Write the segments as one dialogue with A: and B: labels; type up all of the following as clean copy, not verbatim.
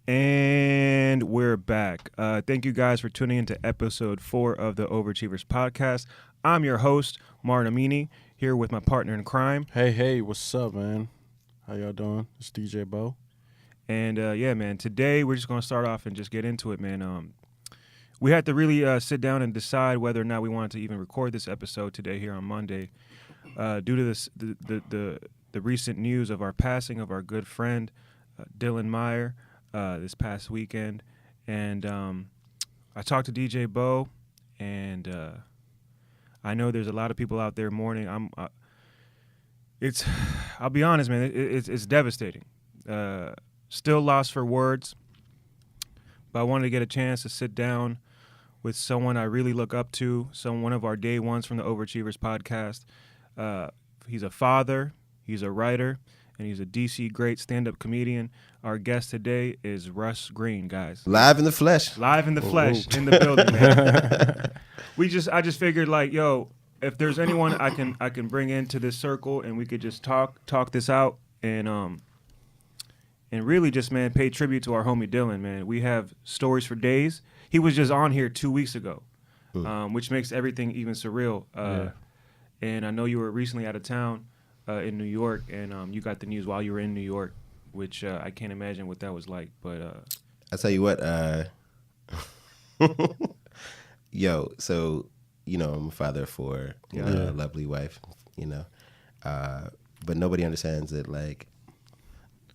A: And we're back. Thank you guys for tuning into episode 4 of the Overachievers Podcast. I'm your host, Martin Amini, here with my partner in crime.
B: Hey, what's up, man? How y'all doing? It's DJ Bo.
A: And yeah, man, today we're just going to start off and just get into it, man. We had to really sit down and decide whether or not we wanted to even record this episode today here on Monday due to this the recent news of our passing of our good friend, Dylan Meyer. This past weekend, and I talked to DJ Bo, and I know there's a lot of people out there mourning. I'll be honest, man, it's devastating. Still lost for words, but I wanted to get a chance to sit down with someone I really look up to, one of our day ones from the Overachievers Podcast. He's a father, he's a writer, and he's a DC great stand-up comedian. Our guest today is Russ Green, guys.
C: Live in the flesh.
A: Live in the flesh, in the building, man. I just figured, like, yo, if there's anyone I can bring into this circle and we could just talk this out and really just, man, pay tribute to our homie Dylan, man. We have stories for days. He was just on here 2 weeks ago, which makes everything even surreal. And I know you were recently out of town. In New York, and you got the news while you were in New York, which I can't imagine what that was like. But
C: I'll tell you what, so, I'm a father for a lovely wife, but nobody understands that, like,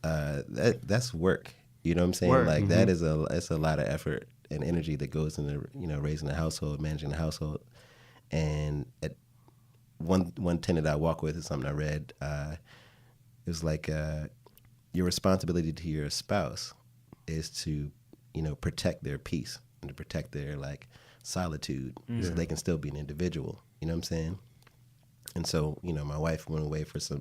C: that's work. You know what I'm saying?
A: Work.
C: Like, that is it's a lot of effort and energy that goes into, raising a household, managing a household. And one tenet I walk with is something I read. It was like your responsibility to your spouse is to, protect their peace and to protect their, like, solitude so they can still be an individual. You know what I'm saying? And so, my wife went away for 4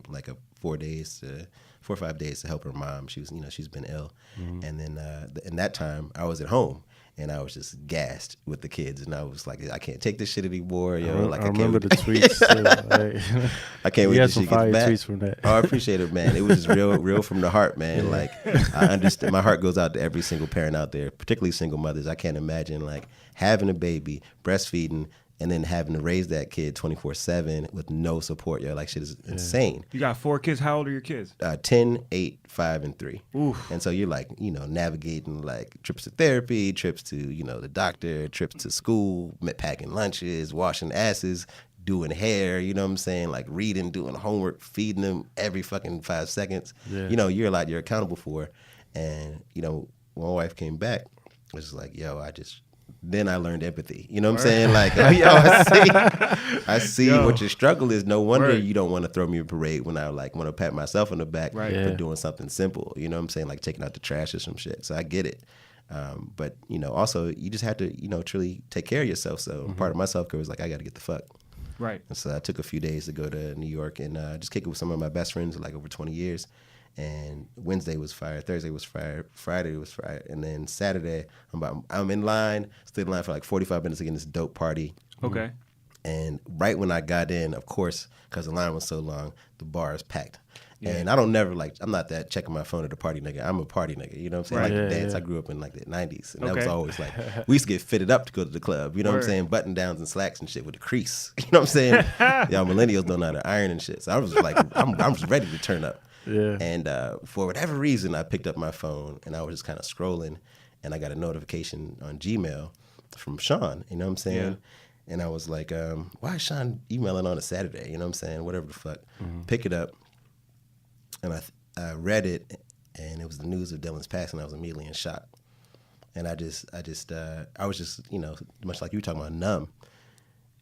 C: or 5 days to help her mom. She was, she's been ill. And then in that time, I was at home. And I was just gassed with the kids, and I was like, I can't take this shit anymore, yo.
B: I remember the tweets. Too.
C: I can't wait till she gets back.
B: Tweets from that.
C: Oh, I appreciate it, man. It was just real from the heart, man. Yeah. Like, I understand. My heart goes out to every single parent out there, particularly single mothers. I can't imagine, like, having a baby, breastfeeding, and then having to raise that kid 24/7 with no support. Yo, like, shit is insane.
A: You got 4 kids. How old are your kids?
C: 10, 8, 5, and 3.
A: Oof.
C: And so you're, like, navigating, like, trips to therapy, trips to, the doctor, trips to school, packing lunches, washing asses, doing hair, you know what I'm saying? Like, reading, doing homework, feeding them every fucking 5 seconds. Yeah. You're a lot you're accountable for. And, when my wife came back, it was just like, yo, then I learned empathy. You know what I'm saying? Like, I see what your struggle is. No wonder you don't want to throw me a parade when I, like, want to pat myself on the back for doing something simple. You know what I'm saying? Like taking out the trash or some shit. So I get it. But, also you just have to, truly take care of yourself. So part of my self-care was like, I got to get the fuck.
A: Right.
C: And so I took a few days to go to New York and just kick it with some of my best friends, like, over 20 years. And Wednesday was fire, Thursday was fire, Friday was fire, and then Saturday I'm in line, stood in line for like 45 minutes to get in this dope party.
A: Okay.
C: And right when I got in, of course, because the line was so long, the bar is packed. Yeah. And I'm not that checking my phone at the party nigga. I'm a party nigga, you know what I'm saying?
A: Right.
C: I like to dance. I grew up in, like, the 90s, and that was always like, we used to get fitted up to go to the club, you know what I'm saying? Button downs and slacks and shit with a crease, you know what I'm saying? Y'all millennials don't know how to iron and shit. So I was like, I'm just ready to turn up.
B: Yeah.
C: And for whatever reason, I picked up my phone and I was just kind of scrolling, and I got a notification on Gmail from Sean, you know what I'm saying? Yeah. And I was like, why is Sean emailing on a Saturday? You know what I'm saying? Whatever the fuck. Pick it up, and I read it, and it was the news of Dylan's passing. I was immediately in shock, and I was just much like you were talking about, numb.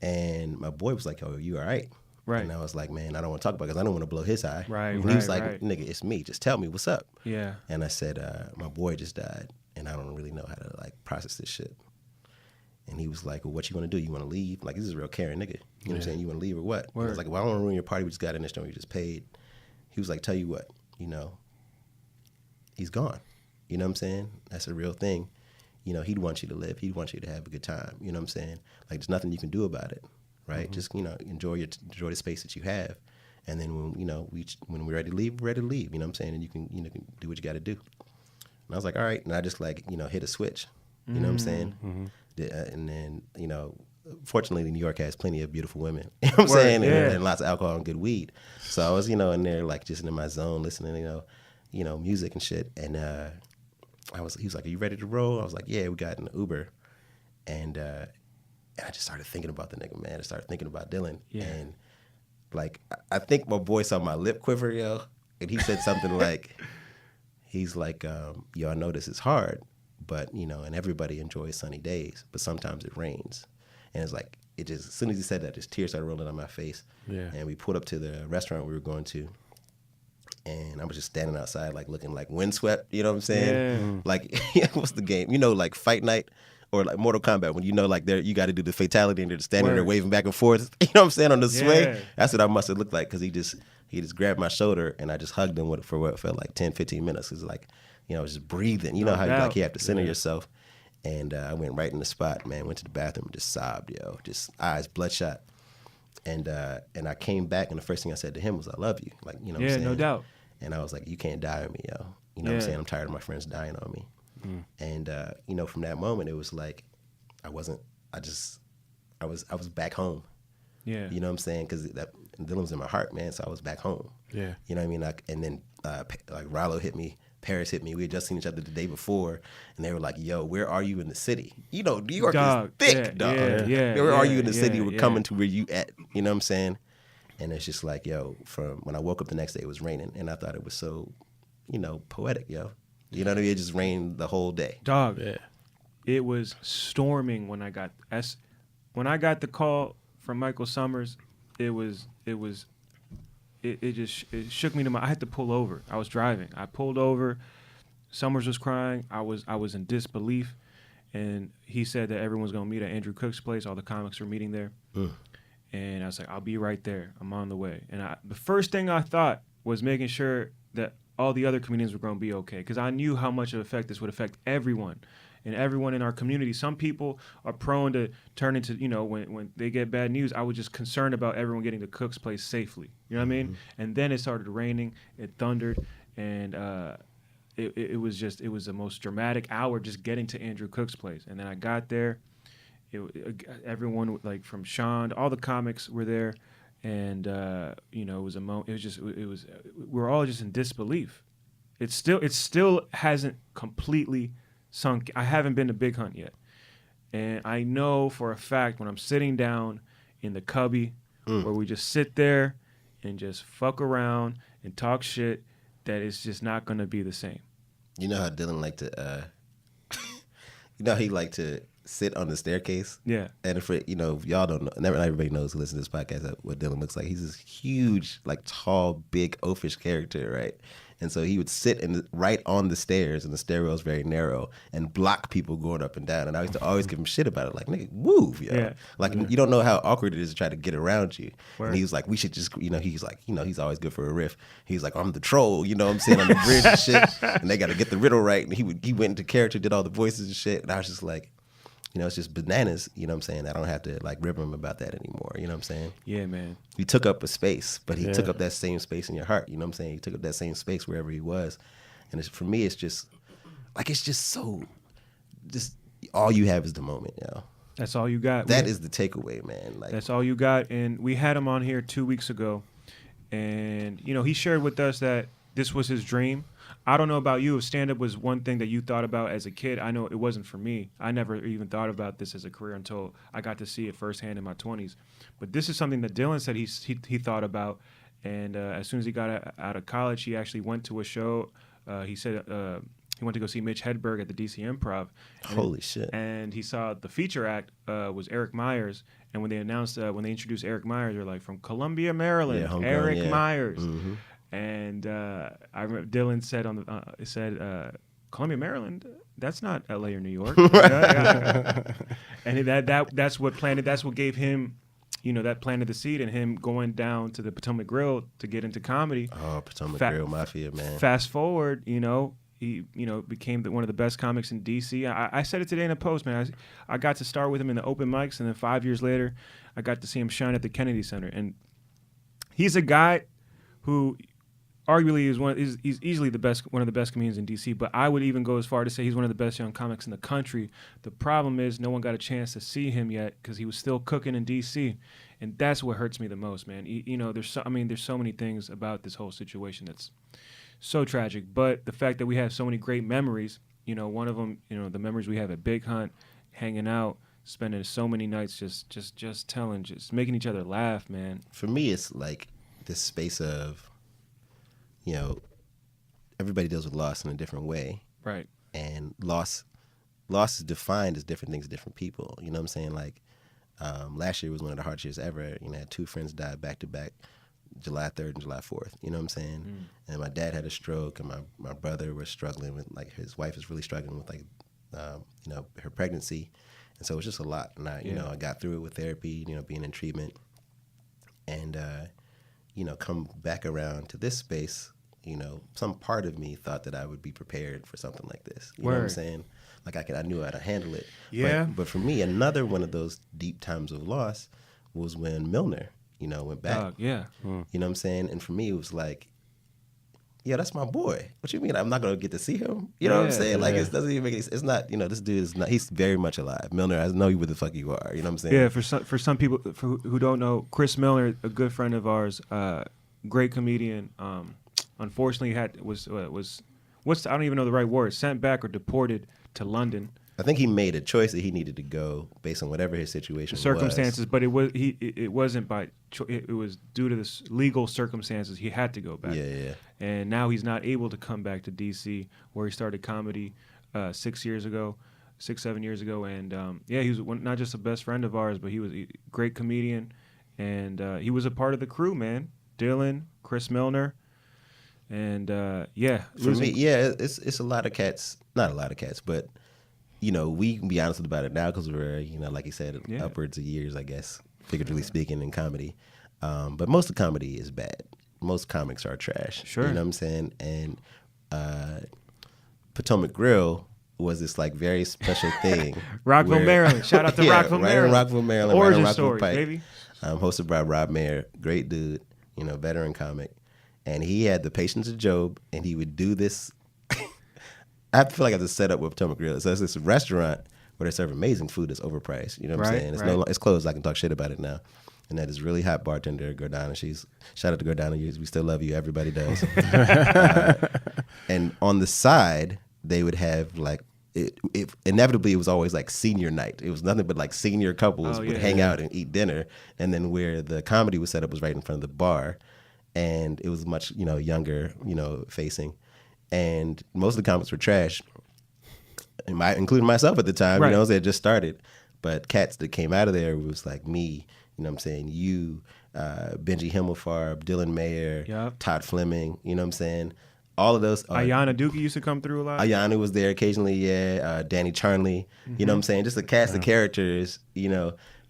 C: And my boy was like, "Oh, you all right?" Right. And I was like, man, I don't want to talk about it because I don't want to blow his high.
A: Right.
C: And he was like, nigga, it's me. Just tell me what's up.
A: Yeah.
C: And I said, my boy just died, and I don't really know how to, like, process this shit. And he was like, well, what you want to do? You want to leave? Like, this is a real caring nigga. You know what I'm saying? You want to leave or what? I was like, well, I don't want to ruin your party. We just got in this joint. We just paid. He was like, tell you what, he's gone. You know what I'm saying? That's a real thing. He'd want you to live. He'd want you to have a good time. You know what I'm saying? Like, there's nothing you can do about it. Right, just enjoy the space that you have, and then when we're ready to leave, we're ready to leave. You know what I'm saying? And you can do what you got to do. And I was like, all right. And I just like, hit a switch. You know what I'm saying? And then, fortunately, New York has plenty of beautiful women. You know what I'm saying?
A: Yeah.
C: And lots of alcohol and good weed. So I was, in there like just in my zone listening, music and shit. And he was like, are you ready to roll? I was like, yeah, we got an Uber. And I just started thinking about the nigga, man. I started thinking about Dylan.
A: Yeah.
C: And like, I think my boy saw my lip quiver, yo. And he said something like, he's like, yo, I know this is hard, but, and everybody enjoys sunny days, but sometimes it rains. And it's like, as soon as he said that, just tears started rolling down my face.
B: Yeah.
C: And we pulled up to the restaurant we were going to. And I was just standing outside, like looking like windswept, you know what I'm saying?
A: Yeah.
C: Like, what's the game? Like Fight Night or like Mortal Kombat, when like there you got to do the fatality and they're just standing there waving back and forth. You know what I'm saying? On the swing. That's what I must have looked like, because he just grabbed my shoulder and I just hugged him for what felt like 10, 15 minutes. It was like, I was just breathing. You know how you have to center yourself. And I went right in the spot, man. Went to the bathroom and just sobbed, yo. Just eyes bloodshot. And I came back, and the first thing I said to him was, I love you. Like, what I'm saying? Yeah,
A: no doubt.
C: And I was like, you can't die on me, yo. You know what I'm saying? I'm tired of my friends dying on me. And, from that moment, it was like, I was back home. Yeah. You know what I'm saying? Because Dylan was in my heart, man, so I was back home.
B: Yeah.
C: You know what I mean? And then, like, Rollo hit me. Paris hit me. We had just seen each other the day before, and they were like, yo, where are you in the city? New York is thick, dog. Where are you in the city? We're coming to where you at. You know what I'm saying? And it's just like, yo, from when I woke up the next day, it was raining, and I thought it was so, poetic, yo. You know what I mean? It just rained the whole day.
A: Dog, it was storming when I got the call from Michael Summers. It shook me to I had to pull over. I was driving. I pulled over. Summers was crying. I was in disbelief, and he said that everyone was gonna meet at Andrew Cook's place. All the comics were meeting there, and I was like, I'll be right there. I'm on the way. And the first thing I thought was making sure that all the other comedians were gonna be okay, because I knew how much of effect this would affect everyone. And everyone in our community. Some people are prone to turn into, when they get bad news, I was just concerned about everyone getting to Cook's place safely. You know what I mean? And then it started raining, it thundered, and it was the most dramatic hour just getting to Andrew Cook's place. And then I got there, everyone, like from Sean, all the comics were there, and it was a moment. We're all just in disbelief. It still hasn't completely sunk. I haven't been to Big Hunt yet, and I know for a fact when I'm sitting down in the cubby where we just sit there and just fuck around and talk shit, that it's just not gonna be the same.
C: You know how Dylan liked to, he liked to sit on the staircase. Yeah. And if y'all don't know, not everybody knows who listens to this podcast what Dylan looks like. He's this huge, like tall, big oafish character, right? And so he would sit right on the stairs, and the stairwell is very narrow, and block people going up and down. And I used to always give him shit about it, like, nigga, move, yo. Yeah. Like, you don't know how awkward it is to try to get around you. Word. And he was like, we should just, he's like, he's always good for a riff. He's like, I'm the troll, you know what I'm saying, on the bridge and shit. And they got to get the riddle right. And he went into character, did all the voices and shit. And I was just like, it's just bananas, you know what I'm saying? I don't have to, like, rip him about that anymore, you know what I'm saying? Yeah, man. He took up a space, but he took up that same space in your heart, you know what I'm saying? He took up that same space wherever he was. And for me, it's just, like, it's just so, just, all you have is the moment, yo.
A: That's all you got.
C: That is the takeaway, man. Like,
A: that's all you got. And we had him on here 2 weeks ago, and, he shared with us that this was his dream. I don't know about you, if stand-up was one thing that you thought about as a kid. I know it wasn't for me. I never even thought about this as a career until I got to see it firsthand in my 20s. But this is something that Dylan said he thought about. And as soon as he got out of college, he actually went to a show. He said he went to go see Mitch Hedberg at the DC Improv.
C: Holy shit.
A: And he saw the feature act was Eric Myers. And when they introduced Eric Myers, they're like, from Columbia, Maryland, Eric Myers. Mm-hmm. And I remember Dylan said Columbia, Maryland, that's not LA or New York. And that's what gave him, that planted the seed in him going down to the Potomac Grill to get into comedy.
C: Oh, Potomac Grill Mafia, man.
A: Fast forward, he became one of the best comics in DC. I said it today in a post, man. I got to start with him in the open mics, and then 5 years later, I got to see him shine at the Kennedy Center. And he's a guy who arguably he's easily one of the best comedians in DC. But I would even go as far to say he's one of the best young comics in the country. The problem is no one got a chance to see him yet because he was still cooking in DC, and that's what hurts me the most, man. There's so many things about this whole situation that's so tragic. But the fact that we have so many great memories, one of them, the memories we have at Big Hunt, hanging out, spending so many nights just telling, just making each other laugh, man.
C: For me, it's like this space of, everybody deals with loss in a different way.
A: Right.
C: And loss is defined as different things to different people. You know what I'm saying? Like, last year was one of the hardest years ever. I had 2 friends die back to back, July 3rd and July 4th. You know what I'm saying? And my dad had a stroke, and my brother was struggling with, like, his wife is really struggling with, like, her pregnancy. And so it was just a lot. And I got through it with therapy, being in treatment. And, come back around to this space, some part of me thought that I would be prepared for something like this. You know what I'm saying? Like I knew how to handle it.
A: Yeah.
C: But for me, another one of those deep times of loss was when Milner, went back.
A: Yeah.
C: You know what I'm saying? And for me, it was like, yeah, that's my boy. What you mean I'm not going to get to see him? You know what I'm saying? Like, it doesn't even make any sense. It's not, this dude is not, he's very much alive. Milner, I know you where the fuck you are. You know what I'm saying?
A: Yeah, for some people who don't know, Chris Milner, a good friend of ours, great comedian, unfortunately I don't even know the right word, sent back or deported to London.
C: I think he made a choice that he needed to go based on whatever his situation
A: circumstances,
C: was.
A: But it wasn't by it was due to this legal circumstances. He had to go back.
C: Yeah.
A: And now he's not able to come back to DC, where he started comedy 6 years ago, 7 years ago. And he was not just a best friend of ours, but he was a great comedian, and he was a part of the crew, man. Dylan, Chris Milner, and
C: for me, it's a lot of cats. Not a lot of cats, but. We can be honest about it now because we're, like you said, upwards of years, I guess, figuratively speaking, in comedy. But most of comedy is bad. Most comics are trash.
A: Sure.
C: You know what I'm saying? And Potomac Grill was this, like, very special thing.
A: Rockville, Maryland. Shout out to Rockville, Maryland.
C: Right in Rockville, Maryland.
A: Origin
C: right in Rockville
A: story,
C: Pike.
A: baby.
C: Hosted by Rob Mayer. Great dude, veteran comic. And he had the patience of Job, and he would do this. I have to feel like I have to set up with Potomac Grill. So it's this restaurant where they serve amazing food that's overpriced. You know what I'm saying? It's closed. I can talk shit about it now. And that is really hot bartender, Gordana. Shout out to Gordana. We still love you. Everybody does. And on the side, they would have like, inevitably it was always like senior night. It was nothing but like senior couples would hang out and eat dinner. And then where the comedy was set up was right in front of the bar. And it was much, younger, facing. And most of the comics were trash, including myself at the time,
A: right.
C: It had just started. But cats that came out of there was like me, you, Benji Himmelfarb, Dylan Meyer, Todd Fleming, you know what I'm saying? All of those.
A: Ayana Dookie used to come through a lot.
C: Ayana was there occasionally, Danny Charnley, you know what I'm saying? Just a cast of characters,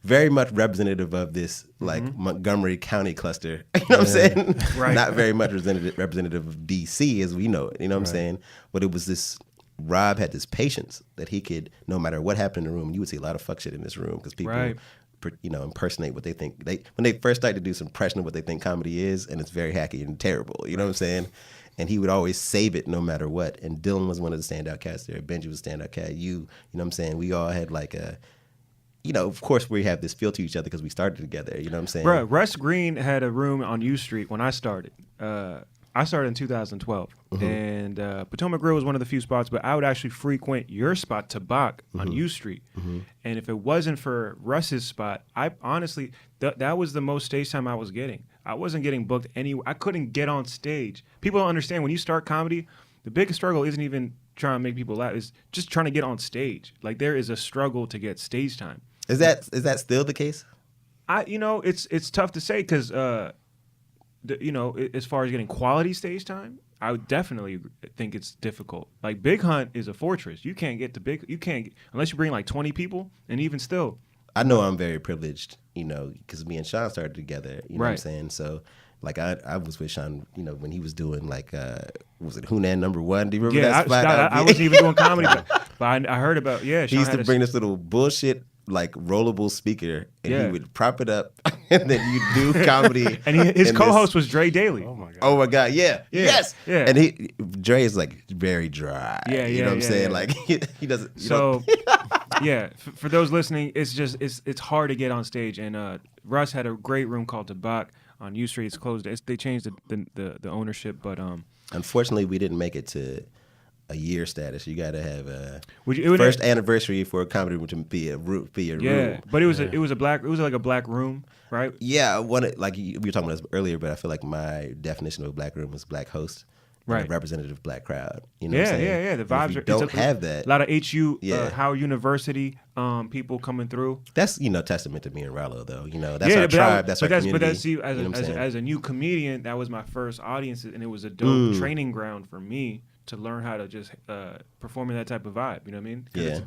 C: very much representative of this like Montgomery County cluster. You know what I'm saying?
A: Right.
C: Not very much representative of DC as we know it. You know what I'm saying? But it was this. Rob had this patience that he could, no matter what happened in the room, you would see a lot of fuck shit in this room because people, impersonate what they think. When they first start to do some impression of what they think comedy is, and it's very hacky and terrible. You know what I'm saying? And he would always save it no matter what. And Dylan was one of the standout cats there. Benji was a standout cat. You know what I'm saying? We all had like a. Of course we have this feel to each other because we started together. You know what I'm saying?
A: Bro, Russ Green had a room on U Street when I started. I started in 2012. And Potomac Grill was one of the few spots, but I would actually frequent your spot, Tabak, on U Street. And if it wasn't for Russ's spot, I honestly, that was the most stage time I was getting. I wasn't getting booked anywhere. I couldn't get on stage. People don't understand, when you start comedy, the biggest struggle isn't even trying to make people laugh. It's just trying to get on stage. Like, there is a struggle to get stage time.
C: Is that still the case?
A: It's tough to say because, as far as getting quality stage time, I would definitely think it's difficult. Like, Big Hunt is a fortress. You can't get to unless you bring like 20 people, and even still.
C: I know I'm very privileged, because me and Sean started together. You know what I'm saying? So, like, I was with Sean, when he was doing like, was it Hunan #1? Do you remember that spot?
A: I wasn't even doing comedy, but I heard about, Sean
C: he used to bring this little bullshit like rollable speaker, and
A: Yeah.
C: he would prop it up, and then you do comedy.
A: And his
C: in
A: co-host was Dre Daly.
B: Oh my god.
C: Oh my god, yeah. Yes.
A: Yeah.
C: And Dre is like very dry.
A: Yeah,
C: You know what I'm
A: yeah,
C: saying?
A: yeah.
C: Like he doesn't. you
A: So,
C: don't-
A: yeah, for those listening, it's hard to get on stage. And Russ had a great room called Tabak on U Street. It's closed. They changed the ownership, but
C: unfortunately, we didn't make it to a year status. You got to have a
A: would you, it would-
C: first anniversary for a comedy room to be a room.
A: yeah, but it was like a black room, right?
C: Yeah, I wanted, like we were talking about this earlier, but I feel like my definition of a black room was black host, and
A: Right.
C: a representative black crowd. You know what I'm
A: Yeah,
C: saying?
A: yeah. The
C: And
A: vibes
C: if you
A: are.
C: don't
A: it's
C: have that.
A: A lot of HU,
C: Yeah.
A: Howard University, people coming through.
C: That's testament to me and Rollo though. That's
A: yeah,
C: our
A: but
C: tribe. That's our community.
A: But that's you as
C: You know what I'm saying?
A: as a new comedian. That was my first audience, and it was a dope training ground for me to learn how to just perform in that type of vibe. You know what I mean? 'Cause
C: Yeah.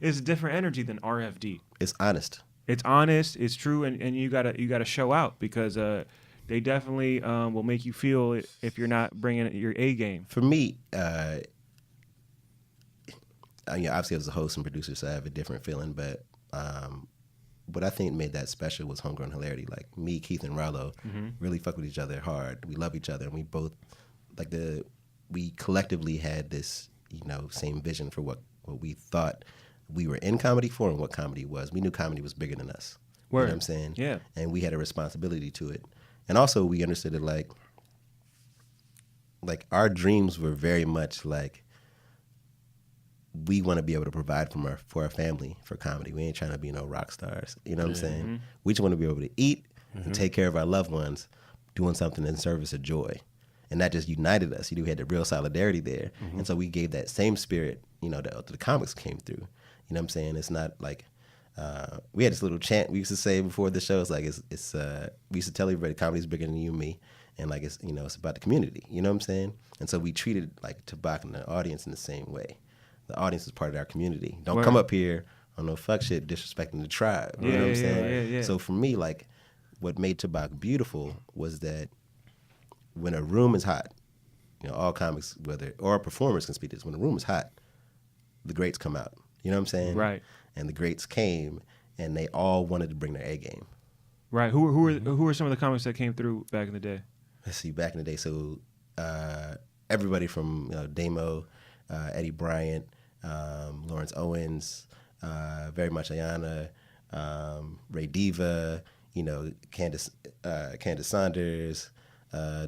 A: It's a different energy than RFD.
C: It's honest.
A: It's honest, it's true, and you gotta show out because they definitely will make you feel it if you're not bringing your A game.
C: For me, obviously as a host and producer, so I have a different feeling. But what I think made that special was homegrown hilarity. Like me, Keith, and Rollo really fuck with each other hard. We love each other, and we both we collectively had this same vision for what we thought we were in comedy for and what comedy was. We knew comedy was bigger than us. You know what I'm saying?
A: Yeah.
C: And we had a responsibility to it. And also we understood it like our dreams were very much like we want to be able to provide for our family for comedy. We ain't trying to be no rock stars. You know what I'm saying? We just want to be able to eat and take care of our loved ones doing something in service of joy. And that just united us. We had the real solidarity there. And so we gave that same spirit, that the comics came through. You know what I'm saying? It's not like we had this little chant we used to say before the show. It's like we used to tell everybody comedy's bigger than you and me, and like it's about the community. You know what I'm saying? And so we treated like Tabak and the audience in the same way. The audience is part of our community. Don't come up here on no fuck shit disrespecting the tribe. You know what I'm saying?
A: Yeah.
C: So for me, like what made Tabak beautiful was that when a room is hot, all comics or performers can speak to this. When a room is hot, the greats come out. You know what I'm saying?
A: Right.
C: And the greats came, and they all wanted to bring their A game.
A: Right. Who were some of the comics that came through back in the day?
C: Let's see, back in the day, so everybody from Damo, Eddie Bryant, Lawrence Owens, very much Ayana, Ray Diva, Candace Saunders,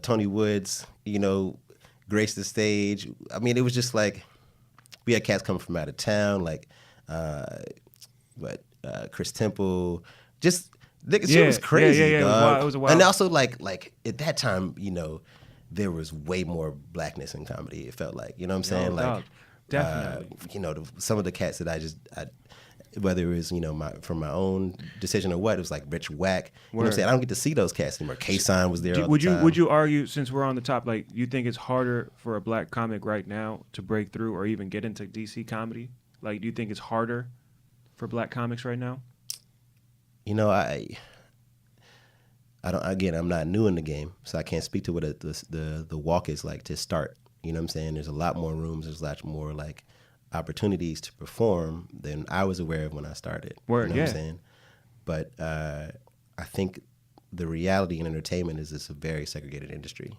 C: Tony Woods, graced the stage. I mean, it was just like we had cats coming from out of town, like Chris Temple, just niggas. Shit was crazy.
A: Yeah.
C: Dog.
A: It was a wild.
C: And also like at that time, there was way more blackness in comedy. It felt like, you know what I'm saying?
A: Dog, definitely.
C: Some of the cats that I whether it was from my own decision or what, it was like Rich Wack. You know what I'm saying? I don't get to see those cats anymore. K-Sign was there all the time.
A: Would you argue, since we're on the top, like you think it's harder for a black comic right now to break through or even get into DC comedy? Like, do you think it's harder for black comics right now?
C: I don't. Again, I'm not new in the game, so I can't speak to what the walk is like to start. You know what I'm saying? There's a lot more rooms. There's a lot more like opportunities to perform than I was aware of when I started. You know what I'm saying? But I think the reality in entertainment is it's a very segregated industry.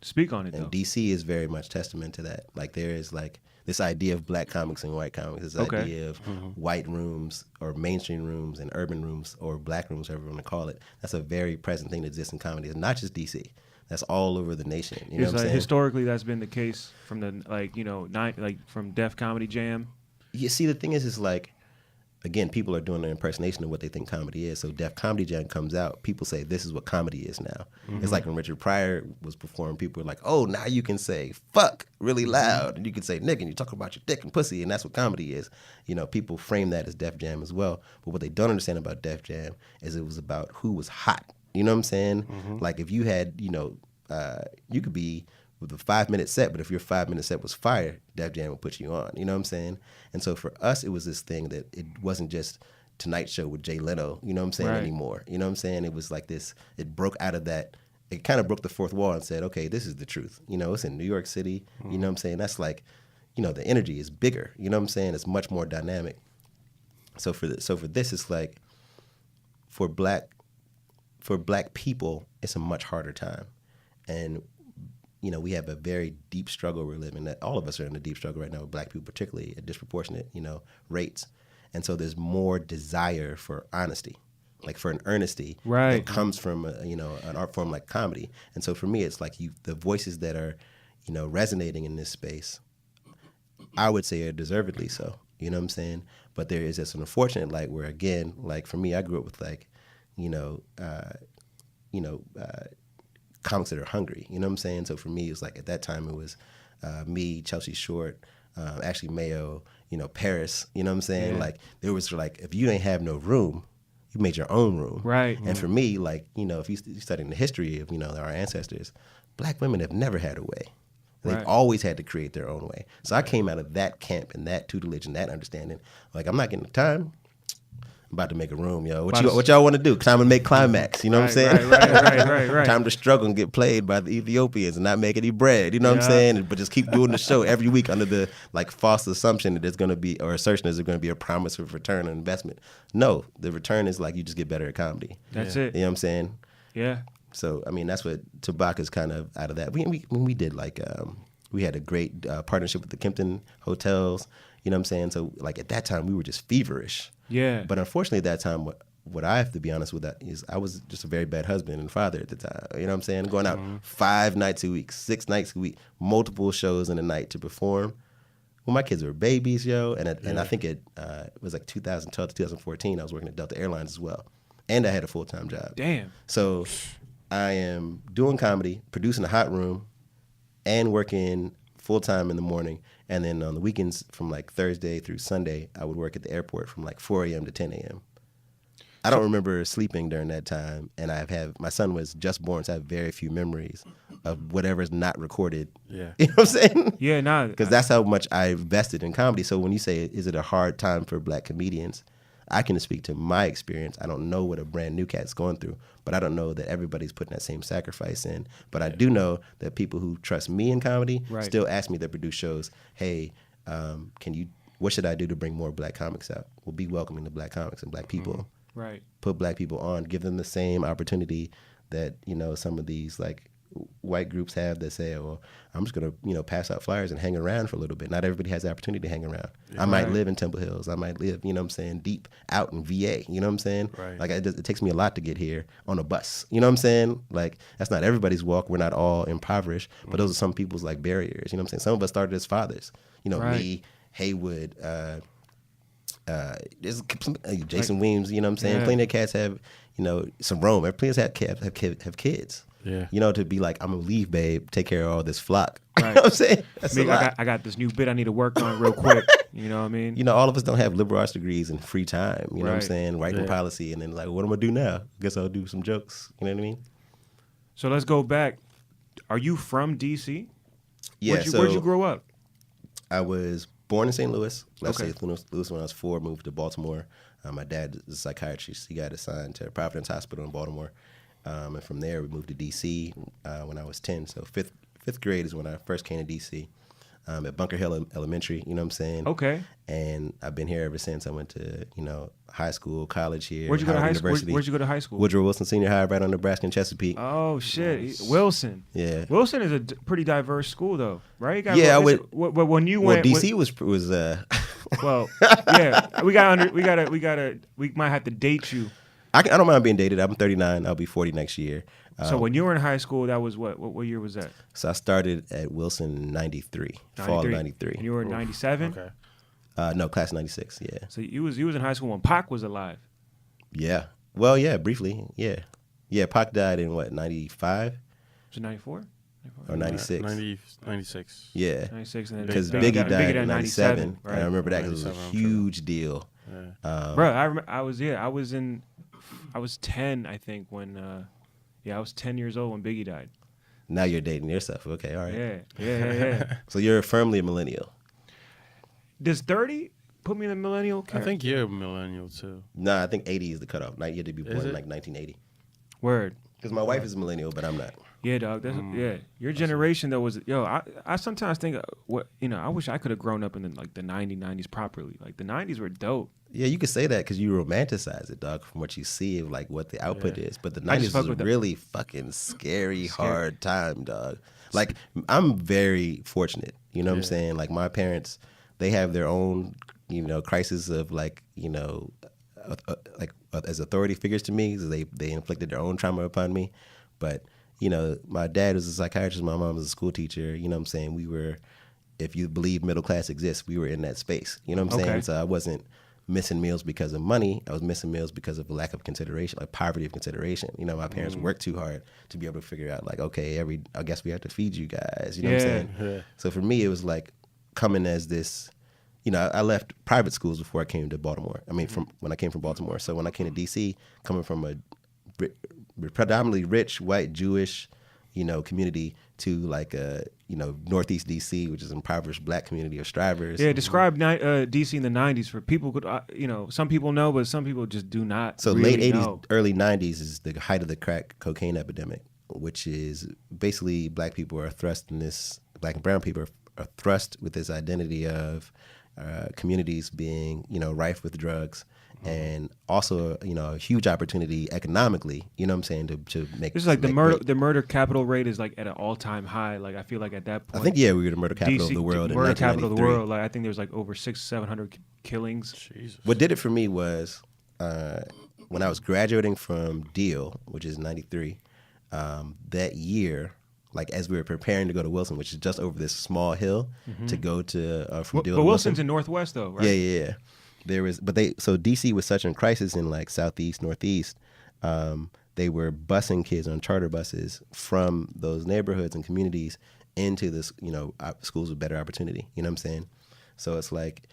A: Speak on it,
C: And
A: though.
C: DC is very much testament to that. Like there is like this idea of black comics and white comics, this idea of white rooms or mainstream rooms and urban rooms or black rooms, whatever you want to call it. That's a very present thing that exists in comedy. It's not just DC. That's all over the nation. You know what I'm saying?
A: Historically, that's been the case from the from Def Comedy Jam.
C: You see, the thing is like, again, people are doing an impersonation of what they think comedy is. So Def Comedy Jam comes out, people say this is what comedy is now. It's like when Richard Pryor was performing, people were like, oh, now you can say fuck really loud, and you can say nigga, and you talk about your dick and pussy, and that's what comedy is. People frame that as Def Jam as well. But what they don't understand about Def Jam is it was about who was hot. You know what I'm saying? Like if you had, you could be with a 5-minute set, but if your 5-minute set was fire, Def Jam would put you on. You know what I'm saying? And so for us, it was this thing that it wasn't just Tonight Show with Jay Leno, you know what I'm saying, anymore. You know what I'm saying? It was like this, it broke out of that, it kind of broke the fourth wall and said, okay, this is the truth. It's in New York City. You know what I'm saying? That's like, the energy is bigger. You know what I'm saying? It's much more dynamic. So for this, it's like for black people, it's a much harder time, and we have a very deep struggle we're living. That all of us are in a deep struggle right now with black people, particularly at disproportionate rates, and so there's more desire for honesty, like for an earnesty that comes from an art form like comedy. And so for me, it's like the voices that are resonating in this space, I would say are deservedly so. You know what I'm saying? But there is this unfortunate where again, like for me, I grew up with comics that are hungry. You know what I'm saying? So for me, it was like at that time it was me, Chelsea Short, Ashley Mayo, Paris. You know what I'm saying?
A: Yeah.
C: Like there was if you ain't have no room, you made your own room.
A: Right.
C: And for me, if you study the history of our ancestors, black women have never had a way. They've always had to create their own way. So I came out of that camp and that tutelage and that understanding. Like, I'm not getting the time. I'm about to make a room, yo. What y'all want to do? Time to make climax. You know what I'm saying?
A: Right.
C: Time to struggle and get played by the Ethiopians and not make any bread. You know what I'm saying? But just keep doing the show every week under the false assumption that there's going to be, or assertion that there's going to be a promise of return on investment. No, the return is you just get better at comedy.
A: That's it.
C: You know what I'm saying?
A: Yeah.
C: So, I mean, that's what Tabaka's kind of out of that. We did we had a great partnership with the Kempton hotels, you know what I'm saying? So, at that time, we were just feverish.
A: Yeah.
C: But unfortunately, at that time, what I have to be honest with that is I was just a very bad husband and father at the time. You know what I'm saying? Going out 5 nights a week, 6 nights a week, multiple shows in a night to perform. When my kids were babies, yo, and I think it was 2012 to 2014, I was working at Delta Airlines as well. And I had a full-time job.
A: Damn.
C: So I am doing comedy, producing a hot room, and working full-time in the morning. And then on the weekends from Thursday through Sunday, I would work at the airport from 4 a.m. to 10 a.m. I don't remember sleeping during that time. And my son was just born, so I have very few memories of whatever's not recorded.
B: Yeah.
C: You know what I'm saying?
A: Yeah, nah.
C: Because that's how much I invested in comedy. So when you say, is it a hard time for black comedians? I can speak to my experience. I don't know what a brand new cat's going through, but I don't know that everybody's putting that same sacrifice in. But I do know that people who trust me in comedy still ask me that produce shows, hey, what should I do to bring more black comics out? We'll be welcoming to black comics and black people.
A: Right.
C: Put black people on, give them the same opportunity that, some of these white groups have that say, well, I'm just going to, pass out flyers and hang around for a little bit. Not everybody has the opportunity to hang around. I might live in Temple Hills. I might live, deep out in VA. You know what I'm saying?
B: Right.
C: It takes me a lot to get here on a bus. You know what I'm saying? That's not everybody's walk. We're not all impoverished, but those are some people's barriers. You know what I'm saying? Some of us started as fathers. Me, Haywood, there's Jason Weems, you know what I'm saying?
A: Yeah.
C: Plenty of cats have, some Rome. Plenty of cats have kids.
B: Yeah.
C: To be I'm gonna leave, babe, take care of all this flock.
A: Right.
C: You know what I'm saying? That's a lot.
A: I got this new bit I need to work on real quick. You know what I mean?
C: All of us don't have liberal arts degrees and free time. You know what I'm
A: Right.
C: saying? Writing policy, and then what am I gonna do now? Guess I'll do some jokes. You know what I mean?
A: So let's go back. Are you from DC?
C: Yeah.
A: Where'd you grow up?
C: I was born in St. Louis. Let's
A: Okay.
C: say Louis when I was 4, moved to Baltimore. My dad is a psychiatrist. He got assigned to Providence Hospital in Baltimore. And from there, we moved to D.C. When I was 10. So fifth grade is when I first came to D.C. At Bunker Hill Elementary, you know what I'm saying?
A: Okay.
C: And I've been here ever since. I went to, high school, college here.
A: Where'd you go to
C: Howard
A: high school?
C: University.
A: Where'd you go to high school?
C: Woodrow Wilson Senior High, right on Nebraska and Chesapeake.
A: Oh shit, Wilson.
C: Yeah.
A: Wilson is a pretty diverse school though, right?
C: Yeah, I went.
A: But when you
C: Well,
A: went,
C: DC was.
A: well, yeah, we might have to date you.
C: I don't mind being dated. I'm 39. I'll be 40 next year.
A: So when you were in high school, that was what year was that?
C: So I started at Wilson in 93, fall of 93.
A: And you were in 97?
B: Okay.
C: No, class of 96, yeah.
A: So you was in high school when Pac was alive.
C: Yeah. Well, yeah, briefly, yeah. Yeah, Pac died in, 95?
A: Was it 94?
C: Or 96?
B: 96.
C: Yeah.
A: 96. And then
C: Because
A: Biggie
C: Biggie died in 97.
A: Right.
C: And I remember that because it was a huge deal.
B: Yeah.
A: Bro, I was 10, I think, when, I was 10 years old when Biggie died.
C: Now you're dating yourself. Okay, all right.
A: Yeah.
C: So you're firmly a millennial.
A: Does 30 put me in the millennial
B: I
A: category?
B: think you're a millennial too.
C: Nah, I think 80 is the cutoff. You had to be born
B: Is
C: in
B: it?
C: 1980.
A: Word.
C: Because my wife is a millennial, but I'm not.
A: Yeah, dog. That's, yeah, your generation though was I sometimes think I wish I could have grown up in the 90s properly. Like the 90s were dope.
C: Yeah, you could say that because you romanticize it, dog, from what you see of like what the output is. But the
A: I just
C: 90s
A: fuck
C: was
A: with
C: a
A: the-
C: really fucking scary, hard time, dog. Like I'm very fortunate, you know what I'm saying? Like my parents, they have their own, crisis of like, as authority figures to me. So they inflicted their own trauma upon me. But, my dad was a psychiatrist, my mom was a school teacher, you know what I'm saying? We were, if you believe middle class exists, we were in that space, you know what I'm saying?
A: Okay.
C: So I wasn't missing meals because of money. I was missing meals because of a lack of consideration, like poverty of consideration. My parents worked too hard to be able to figure out like, okay, I guess we have to feed you guys. You know what I'm saying?
B: Yeah.
C: So for me, it was like coming as this, I left private schools before I came to Baltimore. I mean, when I came from Baltimore. So when I came to DC, coming from a predominantly rich, white, Jewish, community to like a, Northeast DC, which is an impoverished black community of strivers.
A: Yeah, describe DC in the 90s for people could some people know, but some people just do not.
C: So
A: really
C: late 80s,
A: know.
C: early 90s is the height of the crack cocaine epidemic, which is basically black and brown people are thrust with this identity of communities being, rife with drugs. And also, a huge opportunity economically, you know what I'm saying, to make.
A: This is like the murder capital rate is like at an all-time high. Like I feel like at that point,
C: I think we were the murder capital of the world in 1993.
A: Murder capital of the world. Like I think there's like over 600-700 killings.
B: Jesus.
C: What did it for me was when I was graduating from Deal, which is 93, that year, like as we were preparing to go to Wilson, which is just over this small hill to go to from Deal
A: But
C: to
A: Wilson's
C: Wilson.
A: in Northwest though, right?
C: Yeah. So DC was such in crisis in like Southeast, Northeast. They were busing kids on charter buses from those neighborhoods and communities into this, schools with better opportunity. You know what I'm saying? So it was like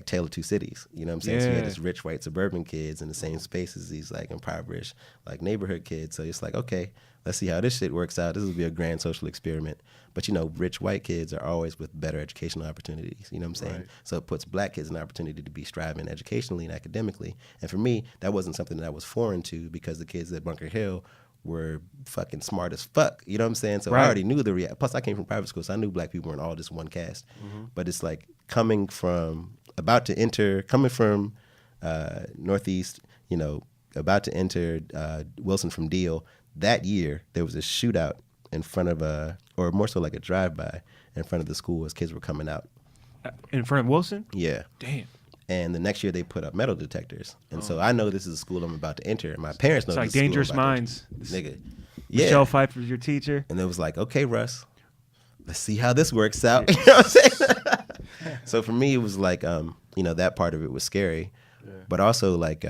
C: Tale of Two Cities. You know what I'm saying? So you had
A: Yeah.
C: this rich white suburban kids in the same space as these like impoverished like neighborhood kids. So it's like, okay, let's see how this shit works out. This will be a grand social experiment. But rich white kids are always with better educational opportunities. You know what I'm saying?
B: Right.
C: So it puts black kids an opportunity to be striving educationally and academically. And for me, that wasn't something that I was foreign to because the kids at Bunker Hill were fucking smart as fuck. You know what I'm saying? So
A: Right.
C: I already knew the reality. Plus, I came from private school, so I knew black people weren't all just one caste. But it's like coming from Northeast, about to enter Wilson from Deal. That year, there was a shootout in front of or more so like a drive-by in front of the school as kids were coming out.
A: In front of Wilson?
C: Yeah.
A: Damn.
C: And the next year they put up metal detectors. And so I know this is a school I'm about to enter. And my parents know
A: It's like
C: this is a school
A: Dangerous
C: I'm about to
A: Minds.
C: enter. Nigga. Yeah.
A: Michelle Pfeiffer's your teacher.
C: And it was like, okay, Russ, let's see how this works out. You know what I'm saying? So for me, it was like, that part of it was scary.
B: Yeah.
C: But also like,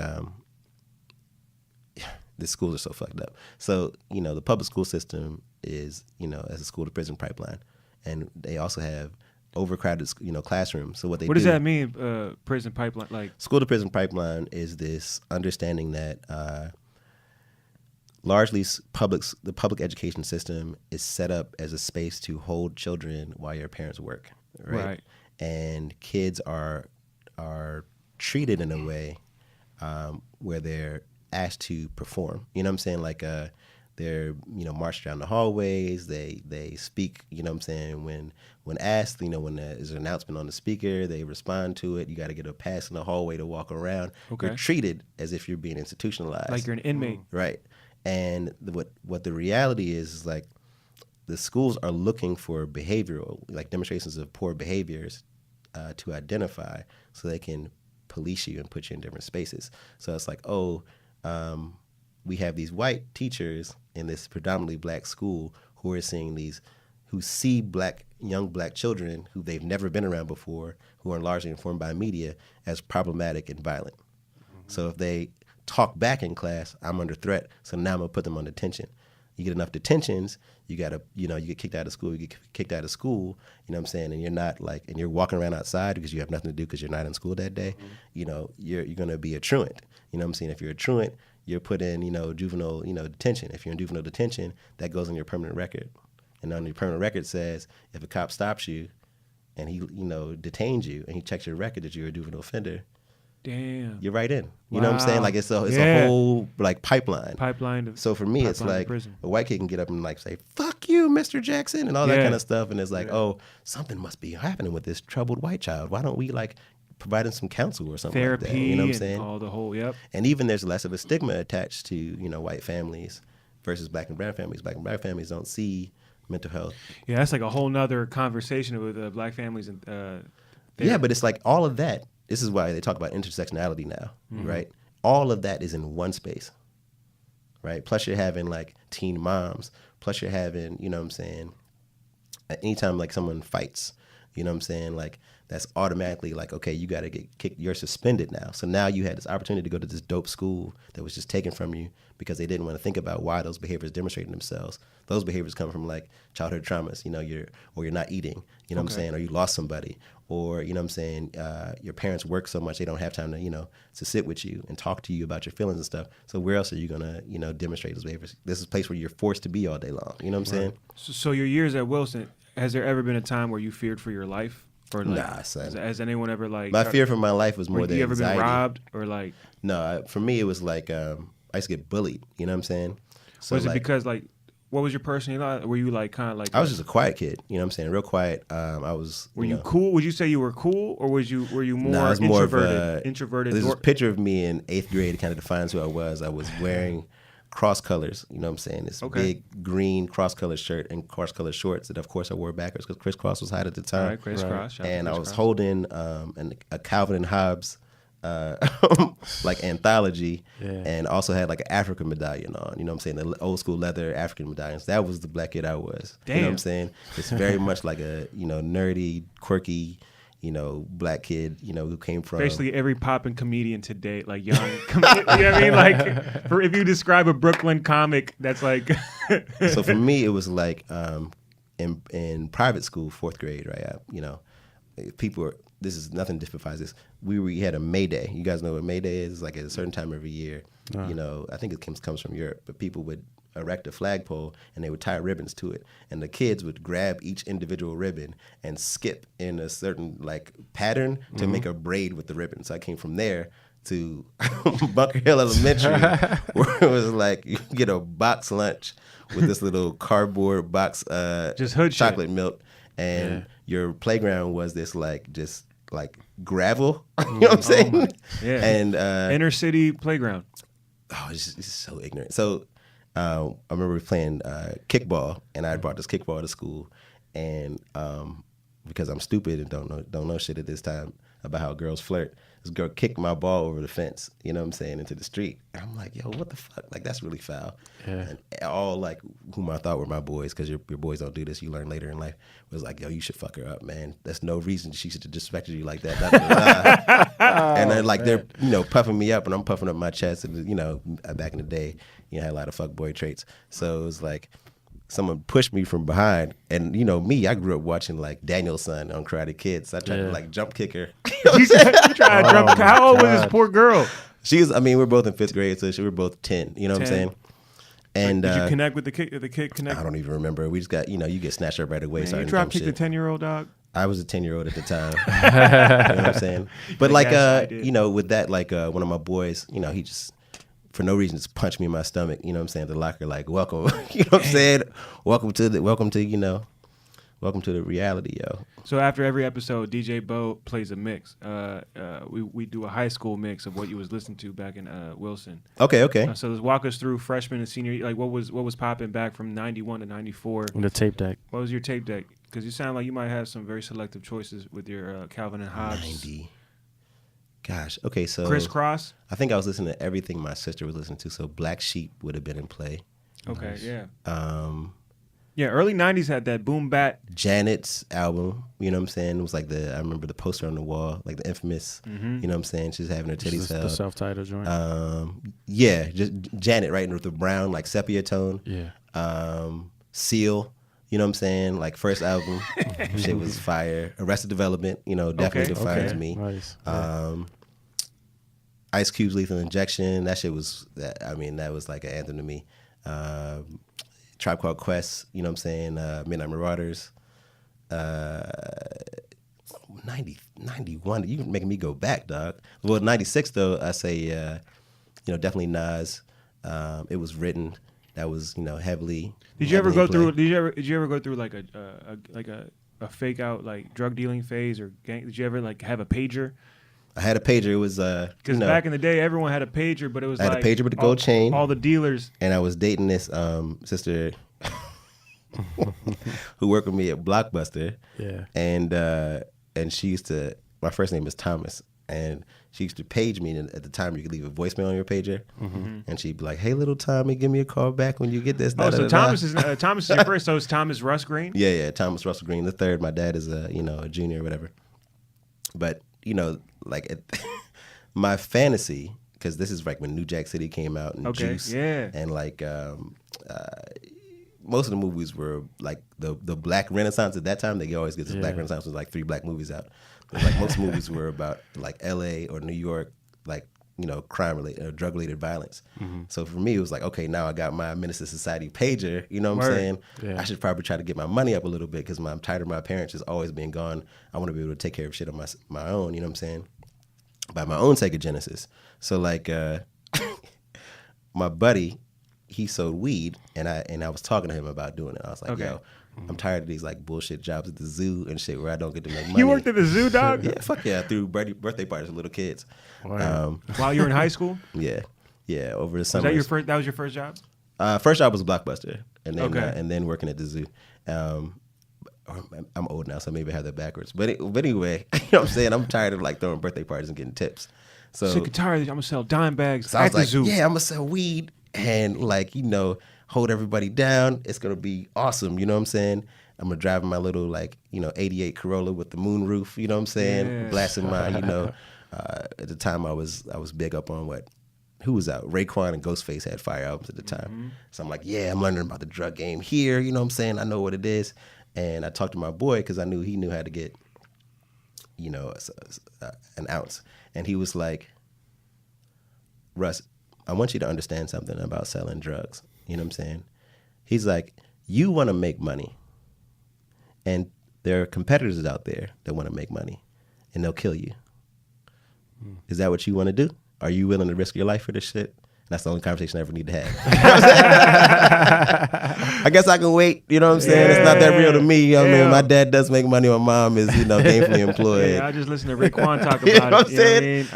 C: the schools are so fucked up. So, the public school system is, as a school to prison pipeline. And they also have overcrowded, classrooms. So what
A: What does that mean, prison pipeline? Like
C: school to prison pipeline is this understanding that largely the public education system is set up as a space to hold children while your parents work, right? And kids are treated in a way where they're asked to perform. You know what I'm saying? Like they're marched down the hallways. They speak. You know what I'm saying? When asked, when there's an announcement on the speaker, they respond to it. You got to get a pass in the hallway to walk around.
A: Okay.
C: You're treated as if you're being institutionalized.
A: you're an inmate.
C: Right. And what the reality is like the schools are looking for behavioral, like demonstrations of poor behaviors to identify so they can police you and put you in different spaces. So it's like, we have these white teachers in this predominantly black school who are who see young black children who they've never been around before, who are largely informed by media, as problematic and violent. Mm-hmm. So if they talk back in class, I'm under threat, so now I'm gonna put them on detention. You get enough detentions, you get kicked out of school, you know what I'm saying, and you're not and you're walking around outside because you have nothing to do because you're not in school that day, you're gonna be a truant. You know what I'm saying? If you're a truant, you're put in, juvenile, detention. If you're in juvenile detention, that goes on your permanent record. And on your permanent record says, if a cop stops you and he, detains you and he checks your record that you're a juvenile offender,
A: Damn.
C: you're right in. You know what I'm saying?
A: Wow.
C: Like it's a
A: Yeah.
C: whole like pipeline.
A: So
C: For me, it's like
A: prison.
C: a white kid can get up and like say, "Fuck you, Mr. Jackson," and all that
A: Yeah.
C: kind of stuff. And it's like,
A: Yeah.
C: oh, something must be happening with this troubled white child. Why don't we like provide him some counsel or something
A: Therapy
C: like that? You know what I'm
A: and
C: saying?
A: all the whole, yep.
C: And even there's less of a stigma attached to, you know, white families versus black and brown families. Black and brown families don't see mental health.
A: Yeah, that's like a whole nother conversation with black families and
C: Yeah, but it's like all of that. This is why they talk about intersectionality now, right? All of that is in one space, right? Plus you're having like teen moms. Plus you're having, you know what I'm saying, anytime like someone fights, you know what I'm saying, like that's automatically like, okay, you got to get kicked. You're suspended now. So now you had this opportunity to go to this dope school that was just taken from you because they didn't want to think about why those behaviors demonstrated themselves. Those behaviors come from like childhood traumas, you know, you're not eating, you know what I'm saying, or you lost somebody, or, you know what I'm saying, your parents work so much they don't have time to, you know, to sit with you and talk to you about your feelings and stuff. So where else are you going to, you know, demonstrate those behaviors? This is a place where you're forced to be all day long. You know what I'm saying?
A: So your years at Wilson, has there ever been a time where you feared for your life? Or like,
C: Nah, son.
A: Has anyone ever like...
C: My fear for my life was more
A: Have
C: than
A: you ever
C: anxiety.
A: been robbed or like...
C: No, for me it was like I used to get bullied. You know what I'm saying? So
A: Was it
C: like,
A: because like... What was your personality like? Were you like kind of like...
C: I was just a quiet kid. You know what I'm saying? Real quiet. I was.
A: Were you cool? Would you say you were cool, or were you more
C: Nah, I was more
A: introverted?
C: of a,
A: Introverted.
C: There's this picture of me in 8th grade. It kind of defines who I was. I was wearing cross colors. You know what I'm saying? This big green cross colored shirt and cross colored shorts that of course I wore backwards because crisscross was hot at the time.
A: All right, crisscross.
C: And I was holding a Calvin and Hobbes like anthology, and also had like an African medallion on. You know what I'm saying? The old school leather African medallions. That was the black kid I was.
A: Damn.
C: You know what I'm saying? It's very much like a, you know, nerdy, quirky, you know, black kid, you know, who came from
A: basically every poppin' comedian to date, like young. You know what I mean? Like, if you describe a Brooklyn comic, that's like.
C: So for me, it was like in private school, 4th grade, right? You know, people were. This is nothing diffifies this. We had a May Day. You guys know what May Day is? It's like at a certain time every year. You know, I think it comes from Europe, but people would erect a flagpole and they would tie ribbons to it, and the kids would grab each individual ribbon and skip in a certain like pattern to make a braid with the ribbon. So I came from there to Bunker Hill Elementary, where it was like you get a box lunch with this little cardboard box,
A: just hood
C: chocolate
A: shit.
C: milk, and your playground was this like just like gravel. You know what I'm saying?
A: Yeah.
C: And
A: Inner city playground.
C: oh, it's just so ignorant. So I remember playing kickball, and I brought this kickball to school, and because I'm stupid and don't know shit at this time about how girls flirt, this girl kicked my ball over the fence, you know what I'm saying, into the street. And I'm like, yo, what the fuck? Like, that's really foul.
B: Yeah.
C: And all like whom I thought were my boys, because your boys don't do this, you learn later in life, was like, yo, you should fuck her up, man. There's no reason she should have disrespected you like that. And then like they're, you know, puffing me up, and I'm puffing up my chest. And, you know, back in the day, you know, I had a lot of fuckboy traits. So it was like, someone pushed me from behind, and you know me, I grew up watching like Danielson on Karate Kid, so I tried to like jump kick her.
A: You tried to jump. How old was this poor girl?
C: She was, I mean, we're both in 5th grade, so we were both 10. You know what
A: 10.
C: I'm saying? And
A: Did you connect with the kid? Did the kid connect?
C: I don't even remember. We just got, you know, you get snatched up right away.
A: Man, you
C: starting
A: drop
C: dumb
A: kick the
C: shit.
A: 10-year-old dog.
C: I was a 10-year-old at the time. You know what I'm saying? But like,
A: yes, I did.
C: you know, with that, like one of my boys, you know, he just, for no reason, just punched me in my stomach. You know what I'm saying? At the locker, like, welcome. You know what I'm saying? Welcome to you know, welcome to the reality, yo.
A: So after every episode, DJ Bo plays a mix. We do a high school mix of what you was listening to back in Wilson.
C: Okay.
A: So let's walk us through freshman and senior year. Like what was popping back from 91 to 94.
B: On the tape deck.
A: What was your tape deck? Because you sound like you might have some very selective choices with your Calvin and Hobbes.
C: 90. Gosh. Okay, so
A: Crisscross.
C: I think I was listening to everything my sister was listening to. So Black Sheep would have been in play.
A: Okay,
B: Nice.
A: yeah.
C: Yeah,
A: early 90s had that boom bat.
C: Janet's album, you know what I'm saying? It was like I remember the poster on the wall, like the infamous, you know what I'm saying? She's having her titties
B: The
C: held.
B: self-titled joint.
C: Yeah, just Janet, right, with the brown, like sepia tone.
B: Yeah.
C: Seal, you know what I'm saying? Like first album, shit was fire. Arrested Development, you know, definitely defines me.
B: Nice.
C: Ice Cube's Lethal Injection, that shit was, that was like an anthem to me. Tribe Called Quest, you know what I'm saying? Midnight Marauders. 91. You making me go back, dog. Well, 96 though. I say, definitely Nas. It was written. That was heavily.
A: Did you ever go through? Did you ever go through like a fake out like drug dealing phase or gang? Did you ever like have a pager?
C: I had a pager. It was
A: because back in the day, everyone had a pager, but it was
C: I had a pager with a gold chain.
A: All the dealers.
C: And I was dating this sister who worked with me at Blockbuster.
B: Yeah.
C: And she used to. My first name is Thomas, and she used to page me. And at the time, you could leave a voicemail on your pager, and she'd be like, "Hey, little Tommy, give me a call back when you get this."
A: So Thomas is your first. So it's Thomas Russ Green.
C: Yeah, Thomas Russell Green the third. My dad is a junior or whatever. But my fantasy, because this is like when New Jack City came out and Juice, and like most of the movies were like the Black Renaissance at that time. They always get this Black Renaissance with like 3 black movies out. But like most movies were about like L.A. or New York, like crime related or drug related violence. So for me, it was like, okay, now I got my Menace to Society pager. You know what I'm saying? Yeah. I should probably try to get my money up a little bit because I'm tired of my parents just always being gone. I want to be able to take care of shit on my own. You know what I'm saying? By my own psychogenesis. So like my buddy, he sold weed, and I was talking to him about doing it. I was like, yo, I'm tired of these like bullshit jobs at the zoo and shit where I don't get to make money.
A: You worked at the zoo, dog?
C: Yeah, fuck yeah. I threw birthday parties with little kids.
A: Wow. While you were in high school?
C: Yeah, over the summer.
A: That was your first job?
C: First job was Blockbuster, and then and then working at the zoo. I'm old now, so maybe I have that backwards. But anyway, you know what I'm saying? I'm tired of like throwing birthday parties and getting tips. So
A: sick and tired. I'm gonna sell dime bags
C: at
A: the zoo.
C: Yeah, I'm gonna sell weed and like hold everybody down. It's gonna be awesome. You know what I'm saying? I'm gonna drive my little 88 Corolla with the moon roof. You know what I'm saying? Yeah. Blasting my at the time I was big up on who was out? Raekwon and Ghostface had fire albums at the time. So I'm like, yeah, I'm learning about the drug game here. You know what I'm saying? I know what it is. And I talked to my boy because I knew he knew how to get, an ounce. And he was like, Russ, I want you to understand something about selling drugs. You know what I'm saying? He's like, you want to make money. And there are competitors out there that want to make money. And they'll kill you. Is that what you want to do? Are you willing to risk your life for this shit? That's the only conversation I ever need to have. I guess I can wait. You know what I'm saying? It's not that real to me. I mean, my dad does make money. My mom is, gainfully employed.
A: Yeah, I just listen to Raekwon talk about it. You know what I'm saying?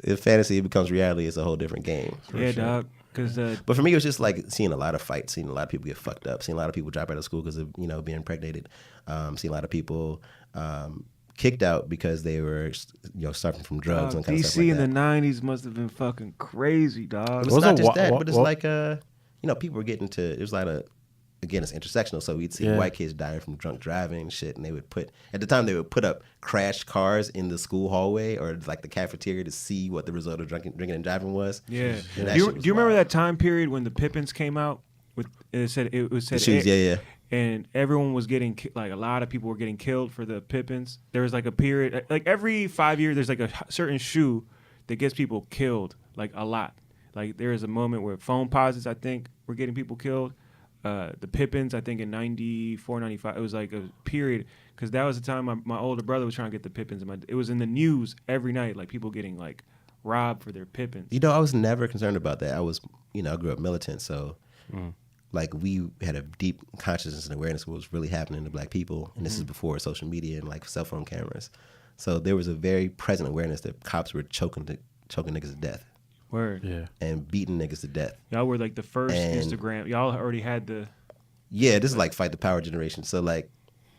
C: If fantasy becomes reality, it's a whole different game.
A: Yeah, sure. Dog.
C: But for me, it was just like seeing a lot of fights, seeing a lot of people get fucked up, seeing a lot of people drop out of school because of being impregnated, seeing a lot of people kicked out because they were suffering from drugs and kind of stuff like
A: DC in
C: that.
A: the 90s must have been fucking crazy, dog.
C: It's not just that, but it's like people were getting to, it was like again, it's intersectional, so we'd see white kids dying from drunk driving and shit, and they would put up crashed cars in the school hallway or like the cafeteria to see what the result of drinking and driving was.
A: Yeah. Do you remember that time period when the Pippins came out? It said
C: the shoes, yeah.
A: And everyone was getting, like, a lot of people were getting killed for the Pippins. There was, like, a period, like, every 5 years, there's, like, a certain shoe that gets people killed, like, a lot. Like, there is a moment where foam posits, I think, were getting people killed. The Pippins, I think, in 94, 95, it was, like, a period, because that was the time my older brother was trying to get the Pippins. And it was in the news every night, like, people getting, like, robbed for their Pippins.
C: I was never concerned about that. I was, I grew up militant, so... Like, we had a deep consciousness and awareness of what was really happening to black people. And this is before social media and, like, cell phone cameras. So there was a very present awareness that cops were choking niggas to death.
A: Word.
B: Yeah.
C: And beating niggas to death.
A: Y'all were, like, the first Instagram. Y'all already had the...
C: Yeah, this is, like, fight the power generation. So, like,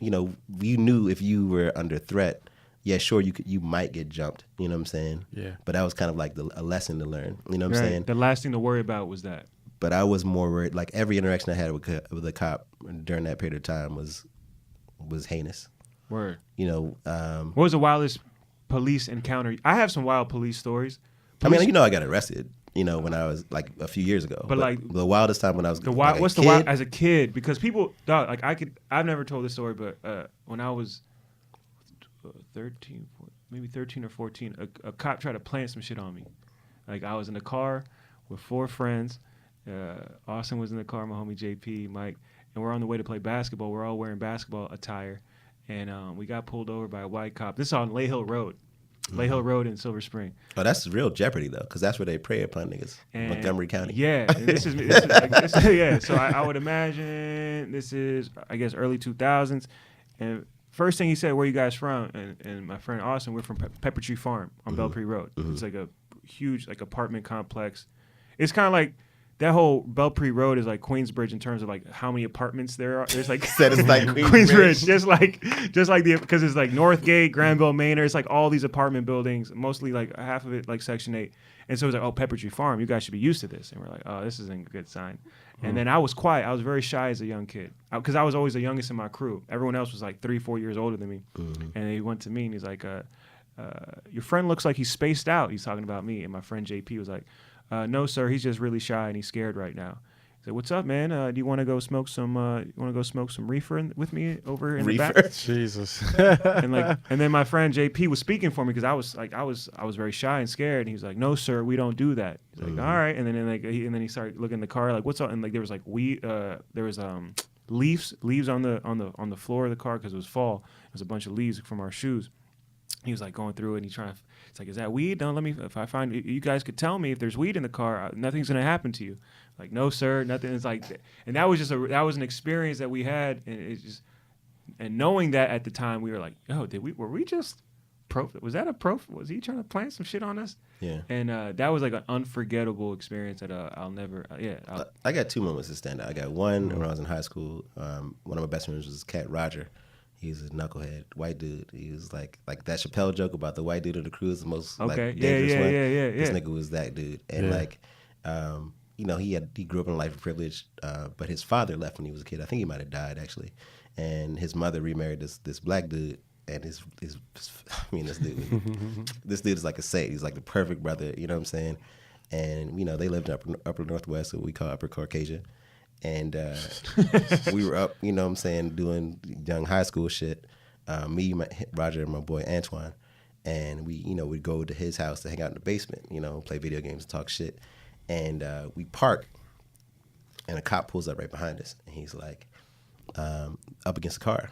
C: you knew if you were under threat, yeah, sure, you might get jumped. You know what I'm saying? Yeah. But that was kind of like a lesson to learn. You know what I'm saying?
A: The last thing to worry about was that.
C: But I was more worried. Like, every interaction I had with a cop during that period of time was heinous.
A: Word.
C: What
A: was the wildest police encounter? I have some wild police stories.
C: I mean, I got arrested. When I was like a few years ago. But like the wildest time when I was
A: as a kid? Because people, dog, like I've never told this story, but when I was 13 or 14, a cop tried to plant some shit on me. Like, I was in the car with 4 friends. Austin was in the car, my homie JP, Mike, and we're on the way to play basketball. We're all wearing basketball attire, and we got pulled over by a white cop. This is on Lay Hill Road. Lay Hill Road in Silver Spring.
C: Oh, that's real Jeopardy though, because that's where they prey upon niggas.
A: And
C: Montgomery County.
A: Yeah, and this is yeah. So I would imagine this is, I guess, early 2000s. And first thing he said, "Where you guys from?" And my friend Austin, we're from Pepper Tree Farm on Belpre Road. It's like a huge like apartment complex. It's kind of like that whole Belpre Road is like Queensbridge in terms of like how many apartments there are. There's like
C: Said it's like
A: Queensbridge, just like the, because it's like Northgate, Granville Manor. It's like all these apartment buildings, mostly like half of it like Section 8. And so it's like, oh, Pepper Tree Farm, you guys should be used to this. And we're like, oh, this isn't a good sign. And then I was quiet. I was very shy as a young kid because I was always the youngest in my crew. Everyone else was like 3-4 years older than me. And he went to me and he's like, your friend looks like he's spaced out. He's talking about me. And my friend JP was like, no, sir, he's just really shy and he's scared right now. I said, what's up, man? Do you want to go smoke some? Reefer with me over in the back?
B: Jesus.
A: and then my friend JP was speaking for me because I was very shy and scared. And he was like, no, sir, we don't do that. He's like, all right. And then he started looking in the car like, what's up? And like there was like leaves on the floor of the car because it was fall. There was a bunch of leaves from our shoes. He was like going through it and it's like, is that weed? Don't let me, if I find, you guys could tell me if there's weed in the car, nothing's going to happen to you. Like, no, sir, nothing. It's like, and that was an experience that we had. And knowing that at the time, we were like, yo, were we just, was he trying to plant some shit on us?
C: Yeah.
A: And that was like an unforgettable experience that I'll never,
C: I got two moments to stand out. I got one when I was in high school. One of my best friends was Cat Roger. He's a knucklehead, white dude. He was like that Chappelle joke about the white dude in the crew is the most dangerous one.
A: Yeah.
C: This nigga was that dude. And he grew up in a life of privilege, but his father left when he was a kid. I think he might have died actually. And his mother remarried this black dude. And this dude is like a saint. He's like the perfect brother, you know what I'm saying? And, they lived in upper Northwest, what we call Upper Caucasia. And we were up, you know what I'm saying, doing young high school shit. Me, Roger, and my boy Antoine. And we'd go to his house to hang out in the basement, play video games and talk shit. And we park, and a cop pulls up right behind us. And he's like, up against the car.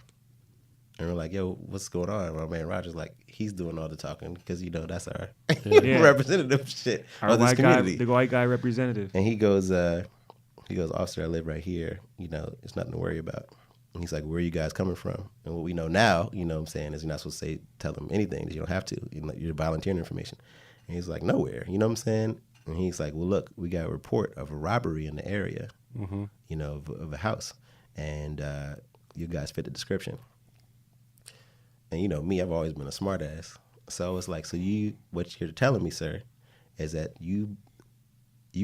C: And we're like, yo, what's going on? My man Roger's like, he's doing all the talking because, that's our representative shit of this community.
A: The white guy representative.
C: And he goes, officer, I live right here. It's nothing to worry about. And he's like, where are you guys coming from? And what we know now, what I'm saying, is you're not supposed to tell them anything. You don't have to. You're volunteering information. And he's like, nowhere. You know what I'm saying? And he's like, well, look, we got a report of a robbery in the area, of a house. And you guys fit the description. And me, I've always been a smart ass. So I was like, what you're telling me, sir, is that you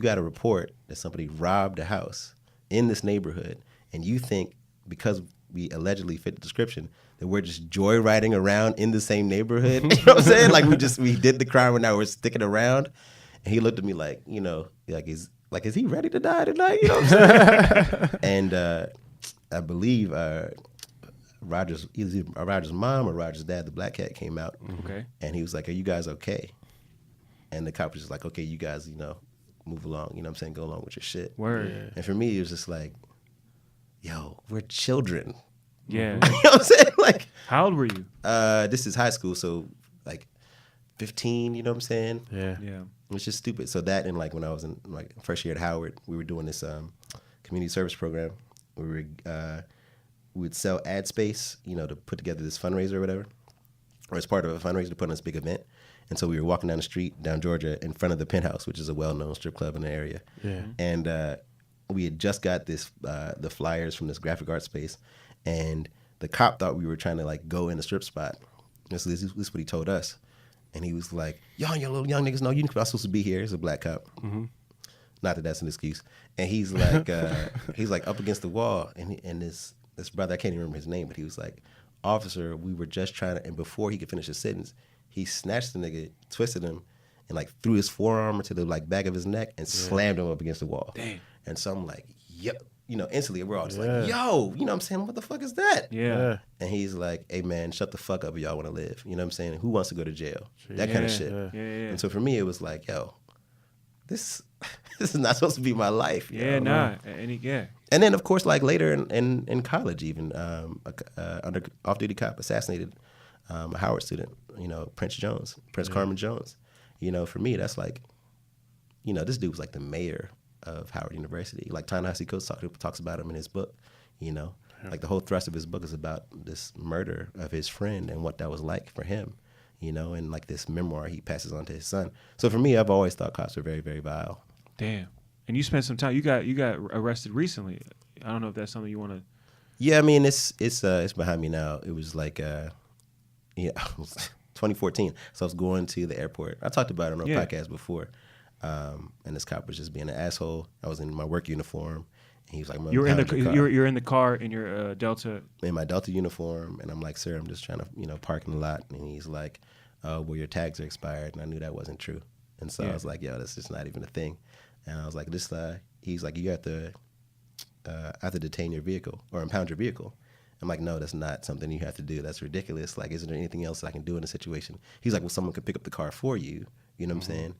C: got a report that somebody robbed a house in this neighborhood, and you think because we allegedly fit the description that we're just joyriding around in the same neighborhood. You know what I'm saying? Like we did the crime and now we're sticking around. And he looked at me like, is he ready to die tonight? You know what I'm saying? And I believe Roger's mom or Roger's dad, the black cat, came out.
A: Okay.
C: And he was like, are you guys okay? And the cop was just like, okay, you guys, move along, you know what I'm saying? Go along with your shit.
A: Word.
C: Yeah. And for me, it was just like, yo, we're children.
A: Yeah.
C: You know what I'm saying? Like,
A: how old were you?
C: This is high school, so like 15, you know what I'm saying?
B: Yeah.
A: Yeah.
C: It's just stupid. So that and like when I was in like first year at Howard, we were doing this community service program. We would sell ad space, to put together this fundraiser or whatever. Or as part of a fundraiser to put on this big event. And so we were walking down the street, down Georgia, in front of the Penthouse, which is a well-known strip club in the area.
B: Yeah.
C: And we had just got the flyers from this graphic art space, and the cop thought we were trying to like go in the strip spot. This is what he told us. And he was like, y'all little young niggas know you're not supposed to be here. He's a black cop. Mm-hmm. Not that that's an excuse. And he's like, up against the wall, and this brother, I can't even remember his name, but he was like, officer, we were just trying to, and before he could finish his sentence, he snatched the nigga, twisted him, and like threw his forearm into the like back of his neck and slammed him up against the wall.
A: Damn.
C: And so I'm like, yo, instantly we're all just like, yo, you know what I'm saying? What the fuck is that?
A: Yeah.
C: And he's like, hey man, shut the fuck up if y'all want to live. You know what I'm saying? Who wants to go to jail? That kind of shit.
A: Yeah.
C: And so for me, it was like, yo, this this is not supposed to be my life.
A: Yeah, nah. And
C: then, of course, like later in college, even under off-duty cop assassinated a Howard student. Prince Carmen Jones. For me, that's like, this dude was like the mayor of Howard University. Like Ta-Nehisi Coates talks about him in his book. Like the whole thrust of his book is about this murder of his friend and what that was like for him. And like this memoir he passes on to his son. So for me, I've always thought cops are very, very vile.
A: Damn. And you spent some time. You got arrested recently. I don't know if that's something you want to.
C: Yeah, I mean it's behind me now. It was like 2014. So I was going to the airport. I talked about it on a podcast before. And this cop was just being an asshole. I was in my work uniform. And he was like,
A: you're in the car in your Delta.
C: In my Delta uniform, and I'm like, sir, I'm just trying to park in the lot. And he's like, well, your tags are expired, and I knew that wasn't true. And so I was like, yo, that's just not even a thing. And I was like, he's like, you have to detain your vehicle or impound your vehicle. I'm like, no, that's not something you have to do. That's ridiculous. Like, isn't there anything else I can do in a situation? He's like, well, someone could pick up the car for you. You know what I'm saying?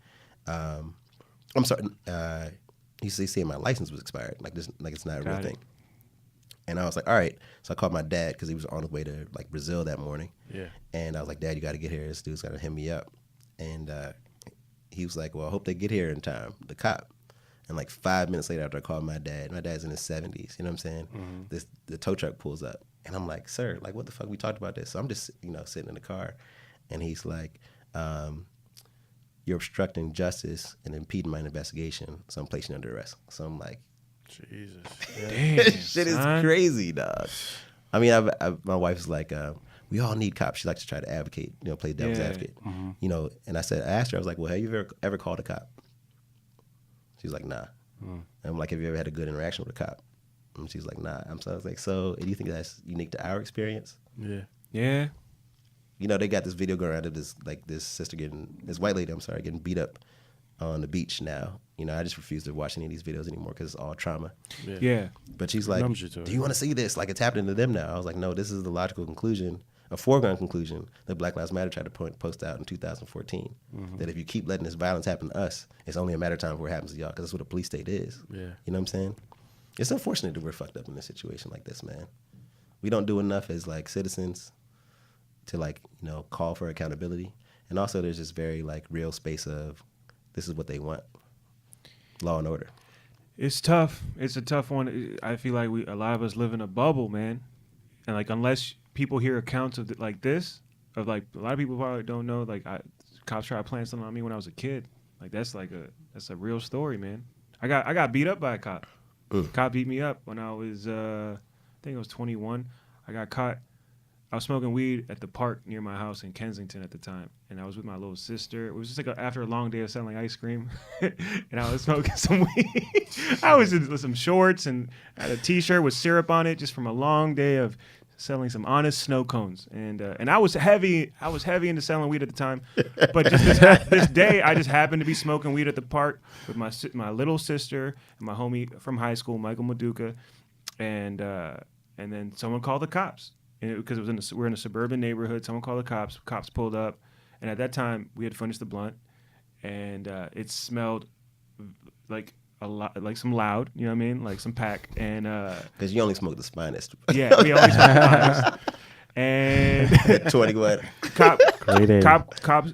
C: I'm sorry. He's saying my license was expired. Like it's not a real thing. And I was like, all right. So I called my dad because he was on his way to like Brazil that morning. Yeah. And I was like, Dad, you got to get here. This dude's got to hit me up. And he was like, well, I hope they get here in time. The cop. And like 5 minutes later after I called my dad's in his 70s. You know what I'm saying? Mm-hmm. The tow truck pulls up. And I'm like, sir, like what the fuck? We talked about this. So I'm just, sitting in the car. And he's like, you're obstructing justice and impeding my investigation, so I'm placing you under arrest. So I'm like,
B: Jesus.
A: Damn,
C: shit is crazy, dog. I mean, my wife's like, we all need cops. She likes to try to advocate, play devil's advocate. Mm-hmm. And I asked her, I was like, well, have you ever called a cop? She's like, nah. And I'm like, have you ever had a good interaction with a cop? And she's like, nah. So I was like, so do you think that's unique to our experience?
A: Yeah. Yeah.
C: They got this video going around of this white lady, getting beat up on the beach now. I just refuse to watch any of these videos anymore because it's all trauma.
A: Yeah.
C: But she's like, do you want to see this? Like, it's happening to them now. I was like, no, this is the logical conclusion, a foregone conclusion that Black Lives Matter tried to post out in 2014. Mm-hmm. That if you keep letting this violence happen to us, it's only a matter of time before it happens to y'all because that's what a police state is. Yeah. You know what I'm saying? It's unfortunate that we're fucked up in a situation like this, man. We don't do enough as, like, citizens to call for accountability. And also there's this very real space of this is what they want. Law and order.
A: It's tough. It's a tough one. I feel like a lot of us live in a bubble, man. And unless people hear accounts of this, a lot of people probably don't know, cops tried to plant something on me when I was a kid. That's a real story, man. I got beat up by a cop. Cop beat me up when I was I think I was 21. I got caught. I was smoking weed at the park near my house in Kensington at the time, and I was with my little sister. It was just after a long day of selling ice cream, and I was smoking some weed. I was in some shorts and had a T-shirt with syrup on it, just from a long day of selling some honest snow cones. And I was heavy. I was heavy into selling weed at the time, but just this day, I just happened to be smoking weed at the park with my little sister and my homie from high school, Michael Maduka, and then someone called the cops. Because we're in a suburban neighborhood, someone called the cops. Cops pulled up, and at that time we had finished the blunt, and it smelled like a lot, like some loud. You know what I mean? Like some pack, and
C: because you only smoke the finest.
A: Yeah, we only smoke the finest. And
C: 21.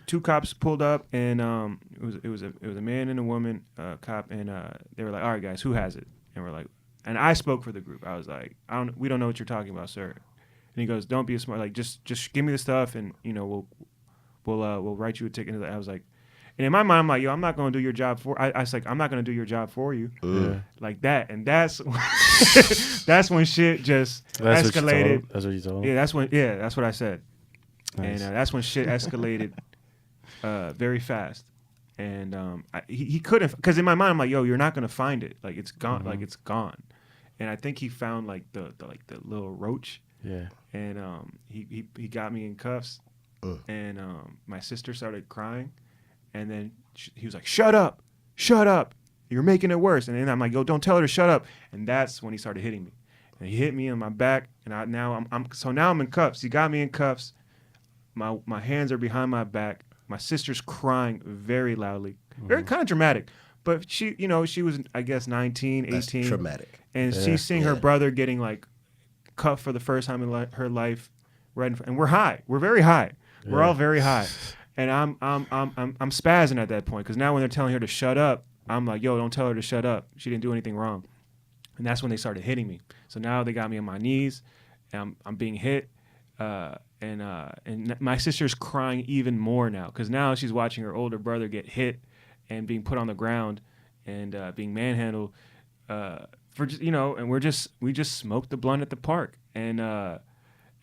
A: Two cops pulled up, and it was a man and a woman cop, and they were like, "All right, guys, who has it?" And we're like, and I spoke for the group. I was like, "We don't know what you're talking about, sir." And he goes, "Don't be a smart. Just give me the stuff, and we'll write you a ticket." And I was like, and in my mind, I'm like, "Yo, I'm not gonna do your job for." I was like, "I'm not gonna do your job for you," like that. And that's that's when shit just escalated.
B: That's what you told him.
A: Yeah, that's what I said.
B: Nice.
A: And that's when shit escalated very fast. And he couldn't, because in my mind, I'm like, "Yo, you're not gonna find it. Like it's gone. Mm-hmm. Like it's gone." And I think he found the little roach.
B: Yeah.
A: And he got me in cuffs, and my sister started crying, and then he was like, "Shut up, you're making it worse." And then I'm like, "Yo, don't tell her to shut up." And that's when he started hitting me, and he hit me on my back, and now I'm in cuffs. He got me in cuffs. My hands are behind my back. My sister's crying very loudly, very kind of dramatic, But she, she was, I guess, 19, 18.
C: That's traumatic.
A: And she's seeing her brother getting like cuffed for the first time in her life, right? And we're high. We're very high. We're all very high. And I'm spazzing at that point because now when they're telling her to shut up, I'm like, yo, don't tell her to shut up. She didn't do anything wrong. And that's when they started hitting me. So now they got me on my knees, and I'm being hit. And my sister's crying even more now because now she's watching her older brother get hit and being put on the ground and being manhandled for just, and we just smoked the blunt at the park and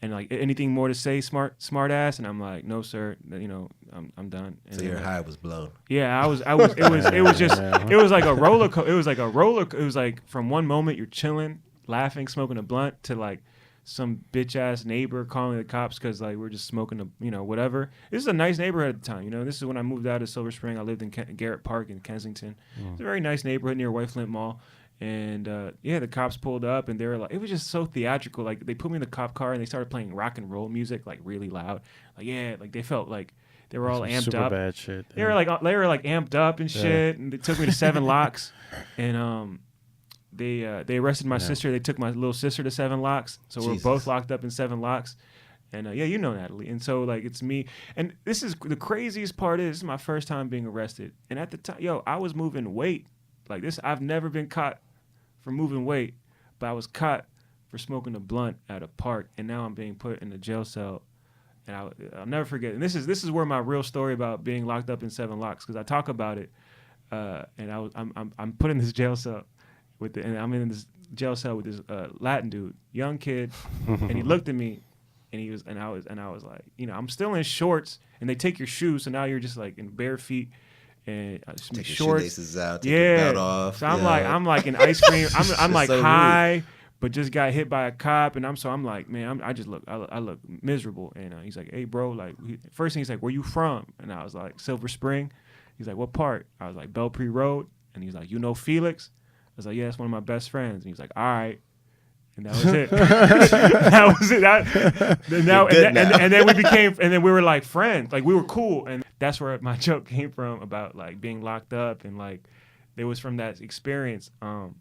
A: like anything more to say, smart ass, and I'm like, no sir, I'm done. And
C: so your high was blown.
A: Yeah, it was like a roller coaster. It was like from one moment you're chilling, laughing, smoking a blunt to like some bitch ass neighbor calling the cops because like we're just smoking whatever. This is a nice neighborhood at the time. This is when I moved out of Silver Spring. I lived in Garrett Park in Kensington. It's a very nice neighborhood near White Flint Mall. And the cops pulled up and they were like, it was just so theatrical. Like they put me in the cop car and they started playing rock and roll music like really loud. Like they felt like they were all amped
B: super
A: up.
B: Bad shit.
A: They were like amped up and shit. And they took me to 7 Locks and they arrested my sister. They took my little sister to 7 Locks. So we're both locked up in 7 Locks. And Natalie. And so like it's me. And this is the craziest part is this is my first time being arrested. And at the time, I was moving weight. Like this, I've never been caught for moving weight, but I was caught for smoking a blunt at a park, and now I'm being put in a jail cell. And I'll never forget. And this is where my real story about being locked up in 7 Locks, because I talk about it. And I'm put in this jail cell and I'm in this jail cell with this Latin dude, young kid, and he looked at me, and I was like, I'm still in shorts, and they take your shoes, so now you're just like in bare feet. And
C: take
A: shorts,
C: your shoelaces out, take your belt off.
A: So I'm like in ice cream. I'm like so high, rude. But just got hit by a cop, and I'm like, man, I look miserable. And he's like, hey, bro, like first thing he's like, where you from? And I was like, Silver Spring. He's like, what part? I was like, Belpre Road. And he's like, you know Felix? I was like, yeah, that's one of my best friends. And he's like, all right. And that was it. That was it. And then we became, and then we were like friends. Like we were cool. And that's where my joke came from about like being locked up, and like it was from that experience.
C: But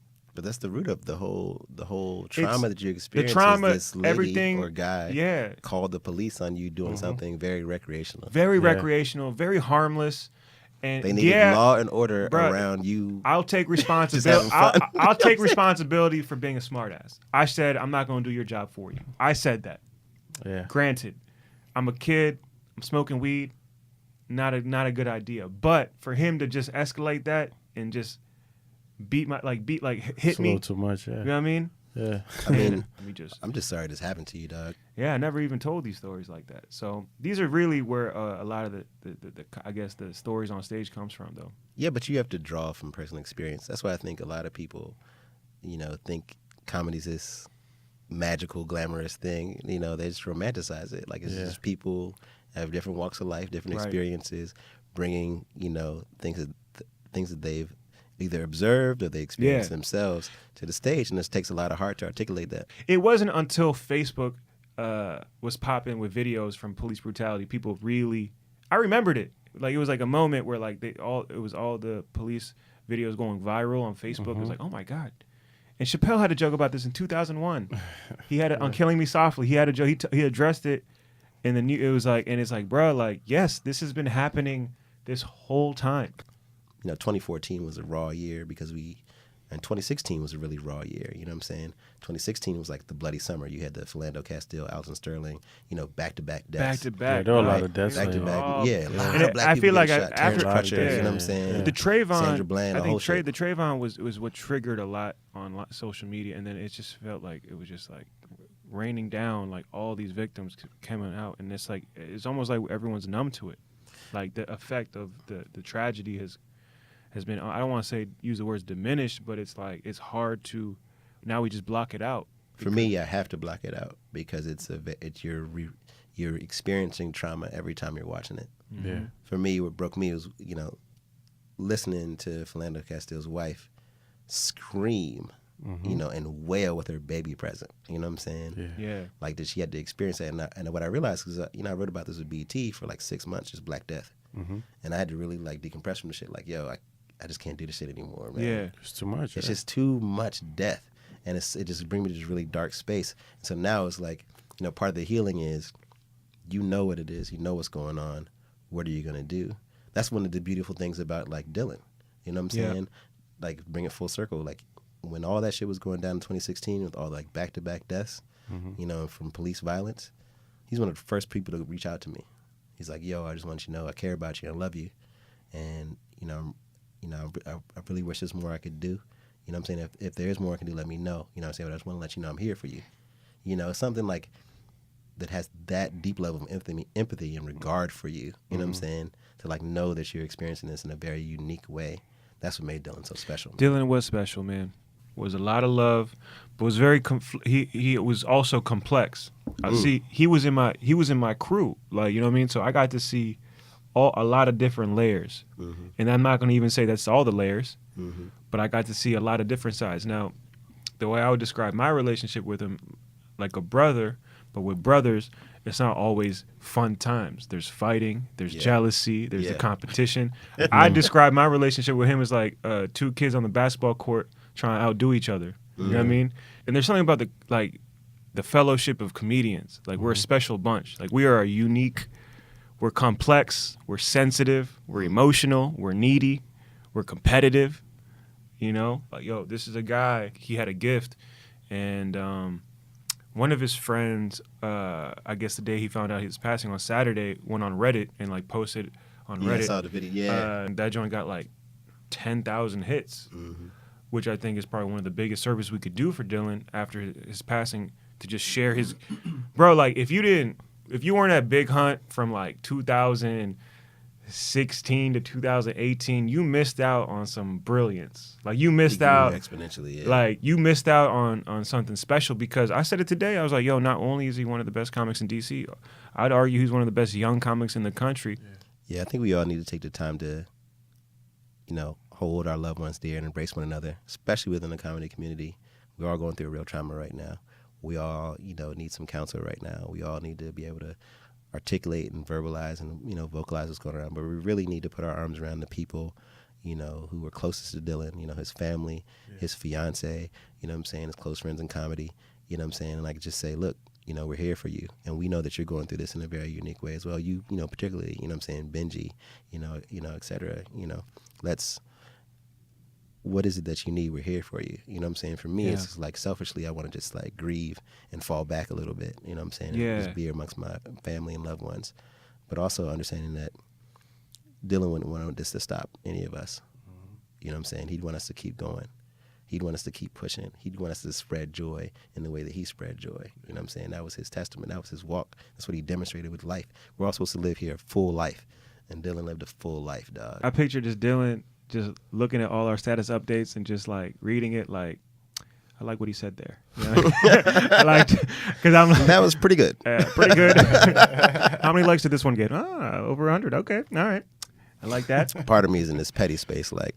C: that's the root of the whole trauma that you experienced.
A: The trauma,
C: is this lady
A: everything,
C: or guy called the police on you doing something very recreational.
A: Very recreational, very harmless. And
C: they needed law and order around you.
A: I'll take responsibility. I'll take responsibility for being a smartass. I said I'm not going to do your job for you. I said that.
B: Yeah.
A: Granted, I'm a kid. I'm smoking weed. Not a good idea. But for him to just escalate that and just hit me.
B: It's a little too much. Yeah.
A: You know what I mean?
B: Yeah.
C: I mean, I'm just sorry this happened to you, dog.
A: Yeah, I never even told these stories like that. So these are really where a lot of the I guess the stories on stage comes from, though.
C: Yeah, but you have to draw from personal experience. That's why I think a lot of people, think comedy's this magical, glamorous thing. They just romanticize it. Like it's just people have different walks of life, different experiences, bringing things that they've either observed or they experienced themselves to the stage, and it takes a lot of heart to articulate that.
A: It wasn't until Facebook was popping with videos from police brutality, people really, I remembered it. Like it was like a moment where like it was all the police videos going viral on Facebook. It was like, oh my God. And Chappelle had a joke about this in 2001. He had it on Killing Me Softly. He had a joke. He addressed it in the new. It was like, and it's like, bro, like yes, this has been happening this whole time.
C: 2014 was a raw year because and 2016 was a really raw year. You know what I'm saying? 2016 was like the bloody summer. You had the Philando Castile, Alton Sterling, back-to-back deaths.
A: Back-to-back.
B: Yeah, there were a lot of deaths.
C: Back-to-back. A lot
A: and
C: of black
A: I
C: people
A: feel like
C: shot.
A: after
C: Crutcher, you know what I'm saying?
A: Yeah. The Trayvon,
C: Sandra Bland,
A: I
C: the whole
A: think
C: shit.
A: the Trayvon was what triggered a lot on social media, and then it just felt like it was just like raining down, like all these victims coming out, and it's like it's almost like everyone's numb to it. Like the effect of the tragedy has been, I don't want to use the words diminished, but it's like it's hard to, now we just block it out.
C: For me, I have to block it out because you're experiencing trauma every time you're watching it.
A: Mm-hmm.
B: Yeah.
C: For me, what broke me was listening to Philando Castile's wife scream, and wail with her baby present. You know what I'm saying?
A: Yeah.
C: Like that she had to experience that, and what I realized is, I wrote about this with BET for like 6 months, just Black Death, and I had to really like decompress from the shit. Like, yo, I just can't do this shit anymore, man.
A: Yeah.
B: It's too much.
C: It's just too much death. And it just brings me to this really dark space. And so now it's like, you know, part of the healing is, you know what it is. You know what's going on. What are you going to do? That's one of the beautiful things about, like, Dylan. You know what I'm saying?
A: Yeah.
C: Like, bring it full circle. Like, when all that shit was going down in 2016 with all, like, back-to-back deaths, you know, from police violence, he's one of the first people to reach out to me. He's like, yo, I just want you to know I care about you. I love you. And, I really wish there's more I could do. You know what I'm saying? If there is more I can do, let me know. You know what I'm saying? But I just want to let you know I'm here for you. You know, something like that has that deep level of empathy and regard for you. You know what I'm saying? To, like, know that you're experiencing this in a very unique way. That's what made Dylan so special. Man.
A: Dylan was special, man. Was a lot of love, but was very he was also complex. I see he was in my crew, like, you know what I mean. So I got to see a lot of different layers, and I'm not going to even say that's all the layers, but I got to see a lot of different sides. Now, the way I would describe my relationship with him, like a brother, but with brothers, it's not always fun times. There's fighting, there's jealousy, there's the competition. I describe my relationship with him as like two kids on the basketball court trying to outdo each other. You know what I mean? And there's something about the fellowship of comedians. Like, we're a special bunch. Like, we are a unique, we're complex, we're sensitive, we're emotional, we're needy, we're competitive. You know? Like, yo, this is a guy, he had a gift. And one of his friends, I guess the day he found out he was passing on Saturday, went on Reddit and, like, posted on Reddit.
C: I saw the video,
A: that joint got like 10,000 hits, which I think is probably one of the biggest services we could do for Dylan after his passing, to just share his... Bro, like, if you weren't at Big Hunt from, like, 2016 to 2018, you missed out on some brilliance. Like, you missed out...
C: exponentially, yeah.
A: Like, you missed out on something special, because I said it today. I was like, yo, not only is he one of the best comics in DC, I'd argue he's one of the best young comics in the country.
C: Yeah, I think we all need to take the time to, you know, hold our loved ones dear and embrace one another, especially within the comedy community. We're all going through a real trauma right now. We all, you know, need some counsel right now. We all need to be able to articulate and verbalize and, you know, vocalize what's going on. But we really need to put our arms around the people, you know, who were closest to Dylan, you know, his family, his fiance, you know what I'm saying, his close friends in comedy, you know what I'm saying? And, like, just say, look, you know, we're here for you. And we know that you're going through this in a very unique way as well. You know, particularly, you know what I'm saying, Benji, you know, et cetera, you know, what is it that you need? We're here for you. You know what I'm saying? For me, it's just like, selfishly, I want to just, like, grieve and fall back a little bit. You know what I'm saying? And just be amongst my family and loved ones. But also understanding that Dylan wouldn't want this to stop any of us. You know what I'm saying? He'd want us to keep going. He'd want us to keep pushing. He'd want us to spread joy in the way that he spread joy. You know what I'm saying? That was his testament. That was his walk. That's what he demonstrated with life. We're all supposed to live here a full life. And Dylan lived a full life, dog.
A: I pictured just Dylan just looking at all our status updates and just, like, reading it, like, I like what he said there. You know? I liked, because I'm like,
C: that was pretty good.
A: Pretty good. How many likes did this one get? Over 100. Okay, all right. I like that.
C: Part of me is in this petty space, like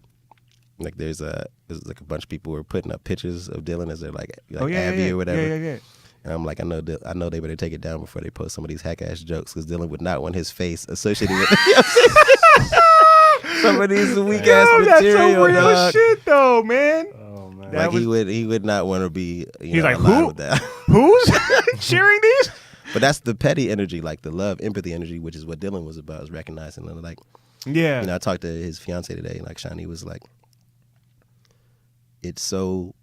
C: there's like a bunch of people who are putting up pictures of Dylan as they're like Abby or whatever.
A: Yeah.
C: And I'm like, I know they better take it down before they post some of these hack ass jokes, because Dylan would not want his face associated with some of these weak ass material.
A: That's some real
C: dog.
A: shit, though, man.
B: Oh man.
C: Like, he would not want to be.
A: He's like,
C: aligned with that.
A: Who's sharing these?
C: But that's the petty energy, like the love, empathy energy, which is what Dylan was about, is recognizing, like,
A: yeah.
C: You know, I talked to his fiance today, and, like, Shani was like, it's so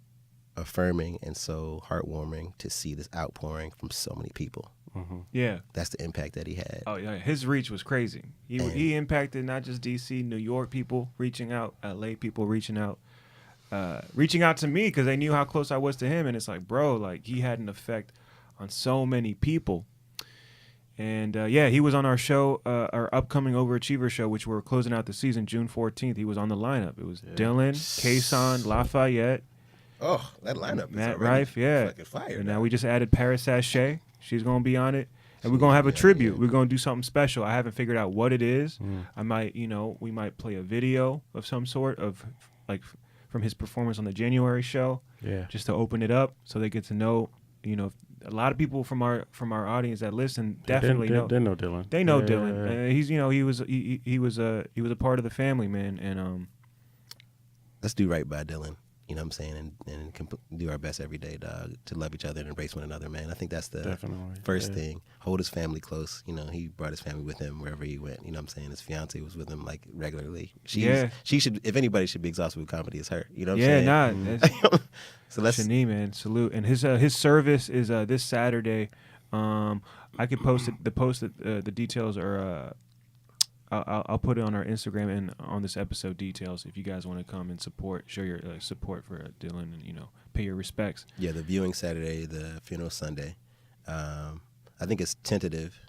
C: affirming and so heartwarming to see this outpouring from so many people.
A: Yeah.
C: That's the impact that he had.
A: Oh, yeah. His reach was crazy. He impacted not just DC, New York people reaching out, LA people reaching out to me because they knew how close I was to him. And it's like, bro, like, he had an effect on so many people. And, he was on our show, our upcoming Overachievers show, which we're closing out the season, June 14th. He was on the lineup. It was Dylan, Kason, Lafayette.
C: Oh, that lineup is
A: Matt
C: already
A: Rife, yeah.
C: fucking fire.
A: And now we just added Paris Sachet. She's going to be on it. And we're going to have a tribute. We're going to do something special. I haven't figured out what it is. I might, we might play a video of some sort of, like, from his performance on the January show. Yeah. Just to open it up so they get to know, a lot of people from our audience that listen definitely know.
B: They know Dylan.
A: They know Dylan. He's he was a part of the family, man. And
C: let's do right by Dylan. You know what I'm saying? And do our best every day, dog, to love each other and embrace one another, man. I think that's the first thing. Hold his family close. You know, he brought his family with him wherever he went. You know what I'm saying? His fiance was with him, like, regularly. She should, if anybody should be exhausted with comedy, it's her. You know what I'm saying?
A: Nah.
C: So let's...
A: Shani, man, salute. And his service is this Saturday. I could post it. The details are... I'll put it on our Instagram and on this episode details if you guys want to come and show your support for Dylan and, pay your respects.
C: Yeah, the viewing Saturday, the funeral Sunday. I think it's tentative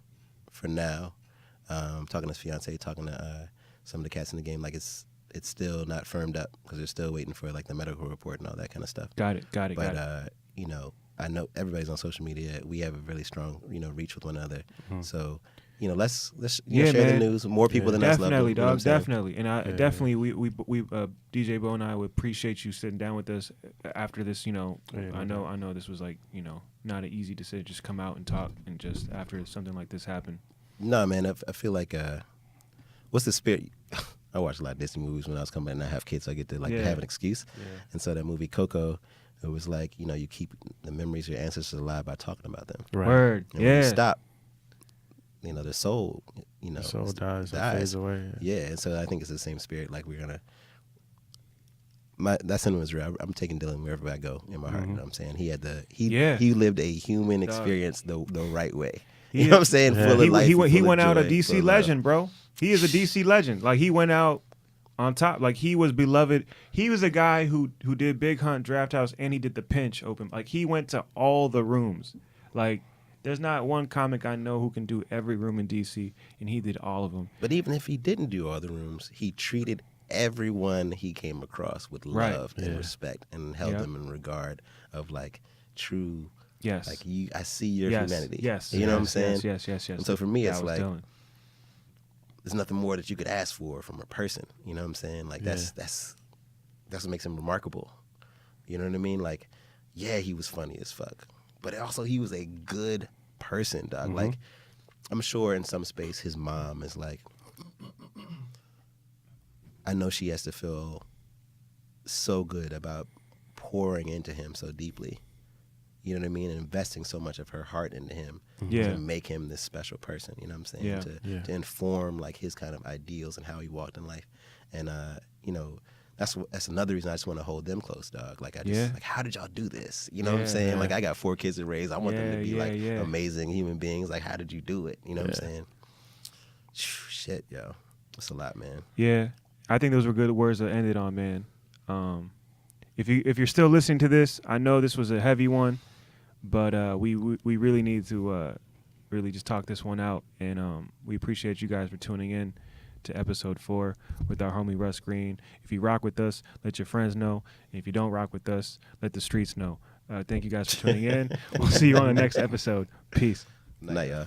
C: for now. Talking to his fiance, talking to some of the cats in the game, like it's still not firmed up because they're still waiting for like the medical report and all that kind of stuff.
A: Got it.
C: But I know everybody's on social media. We have a really strong reach with one another. Mm-hmm. So. Let's share the news. More people than us love it.
A: Definitely, dog. Definitely, and definitely, we DJ Bo and I would appreciate you sitting down with us after this. I know this was like not an easy decision. Just come out and talk, and just after something like this happened.
C: No, man, I feel like what's the spirit? I watched a lot of Disney movies when I was coming, and I have kids, so I get to have an excuse. Yeah. And so that movie Coco, it was like you keep the memories of your ancestors alive by talking about them.
A: Right. Word.
C: And when you stop. The soul,
B: the soul dies. Fades away.
C: Yeah, and so I think it's the same spirit. Like we're gonna, that sentiment was real. I'm taking Dylan wherever I go in my heart. You know what I'm saying? He lived a human experience the right way. You know what I'm saying?
A: Yeah.
C: Full of life.
A: He went out a DC legend, bro. He is a DC legend. Like he went out on top. Like he was beloved. He was a guy who did Big Hunt, Draft House, and he did the Pinch Open. Like he went to all the rooms. Like. There's not one comic I know who can do every room in DC, and he did all of them.
C: But even if he didn't do all the rooms, he treated everyone he came across with love and respect, and held them in regard of like true.
A: Yes.
C: Like I see your humanity.
A: Yes.
C: You know what I'm saying?
A: Yes.
C: And so for me, it's like there's nothing more that you could ask for from a person. You know what I'm saying? Like that's what makes him remarkable. You know what I mean? Like, yeah, he was funny as fuck. But also he was a good person, dog. Mm-hmm. Like, I'm sure in some space his mom is like, I know she has to feel so good about pouring into him so deeply. You know what I mean? And investing so much of her heart into him to make him this special person. You know what I'm saying? To inform like his kind of ideals and how he walked in life. And that's another reason I just want to hold them close, dog. Like like, how did y'all do this? You know what I'm saying? Yeah. Like I got 4 kids to raise. I want them to be amazing human beings. Like, how did you do it? You know what I'm saying? Shit, yo, that's a lot, man.
A: Yeah, I think those were good words to end it on, man. If you're still listening to this, I know this was a heavy one, but we really need to really just talk this one out, and we appreciate you guys for tuning in to episode 4 with our homie Russ Green. If you rock with us, let your friends know. And if you don't rock with us, let the streets know. Thank you guys for tuning in. We'll see you on the next episode. Peace.
C: Night, y'all.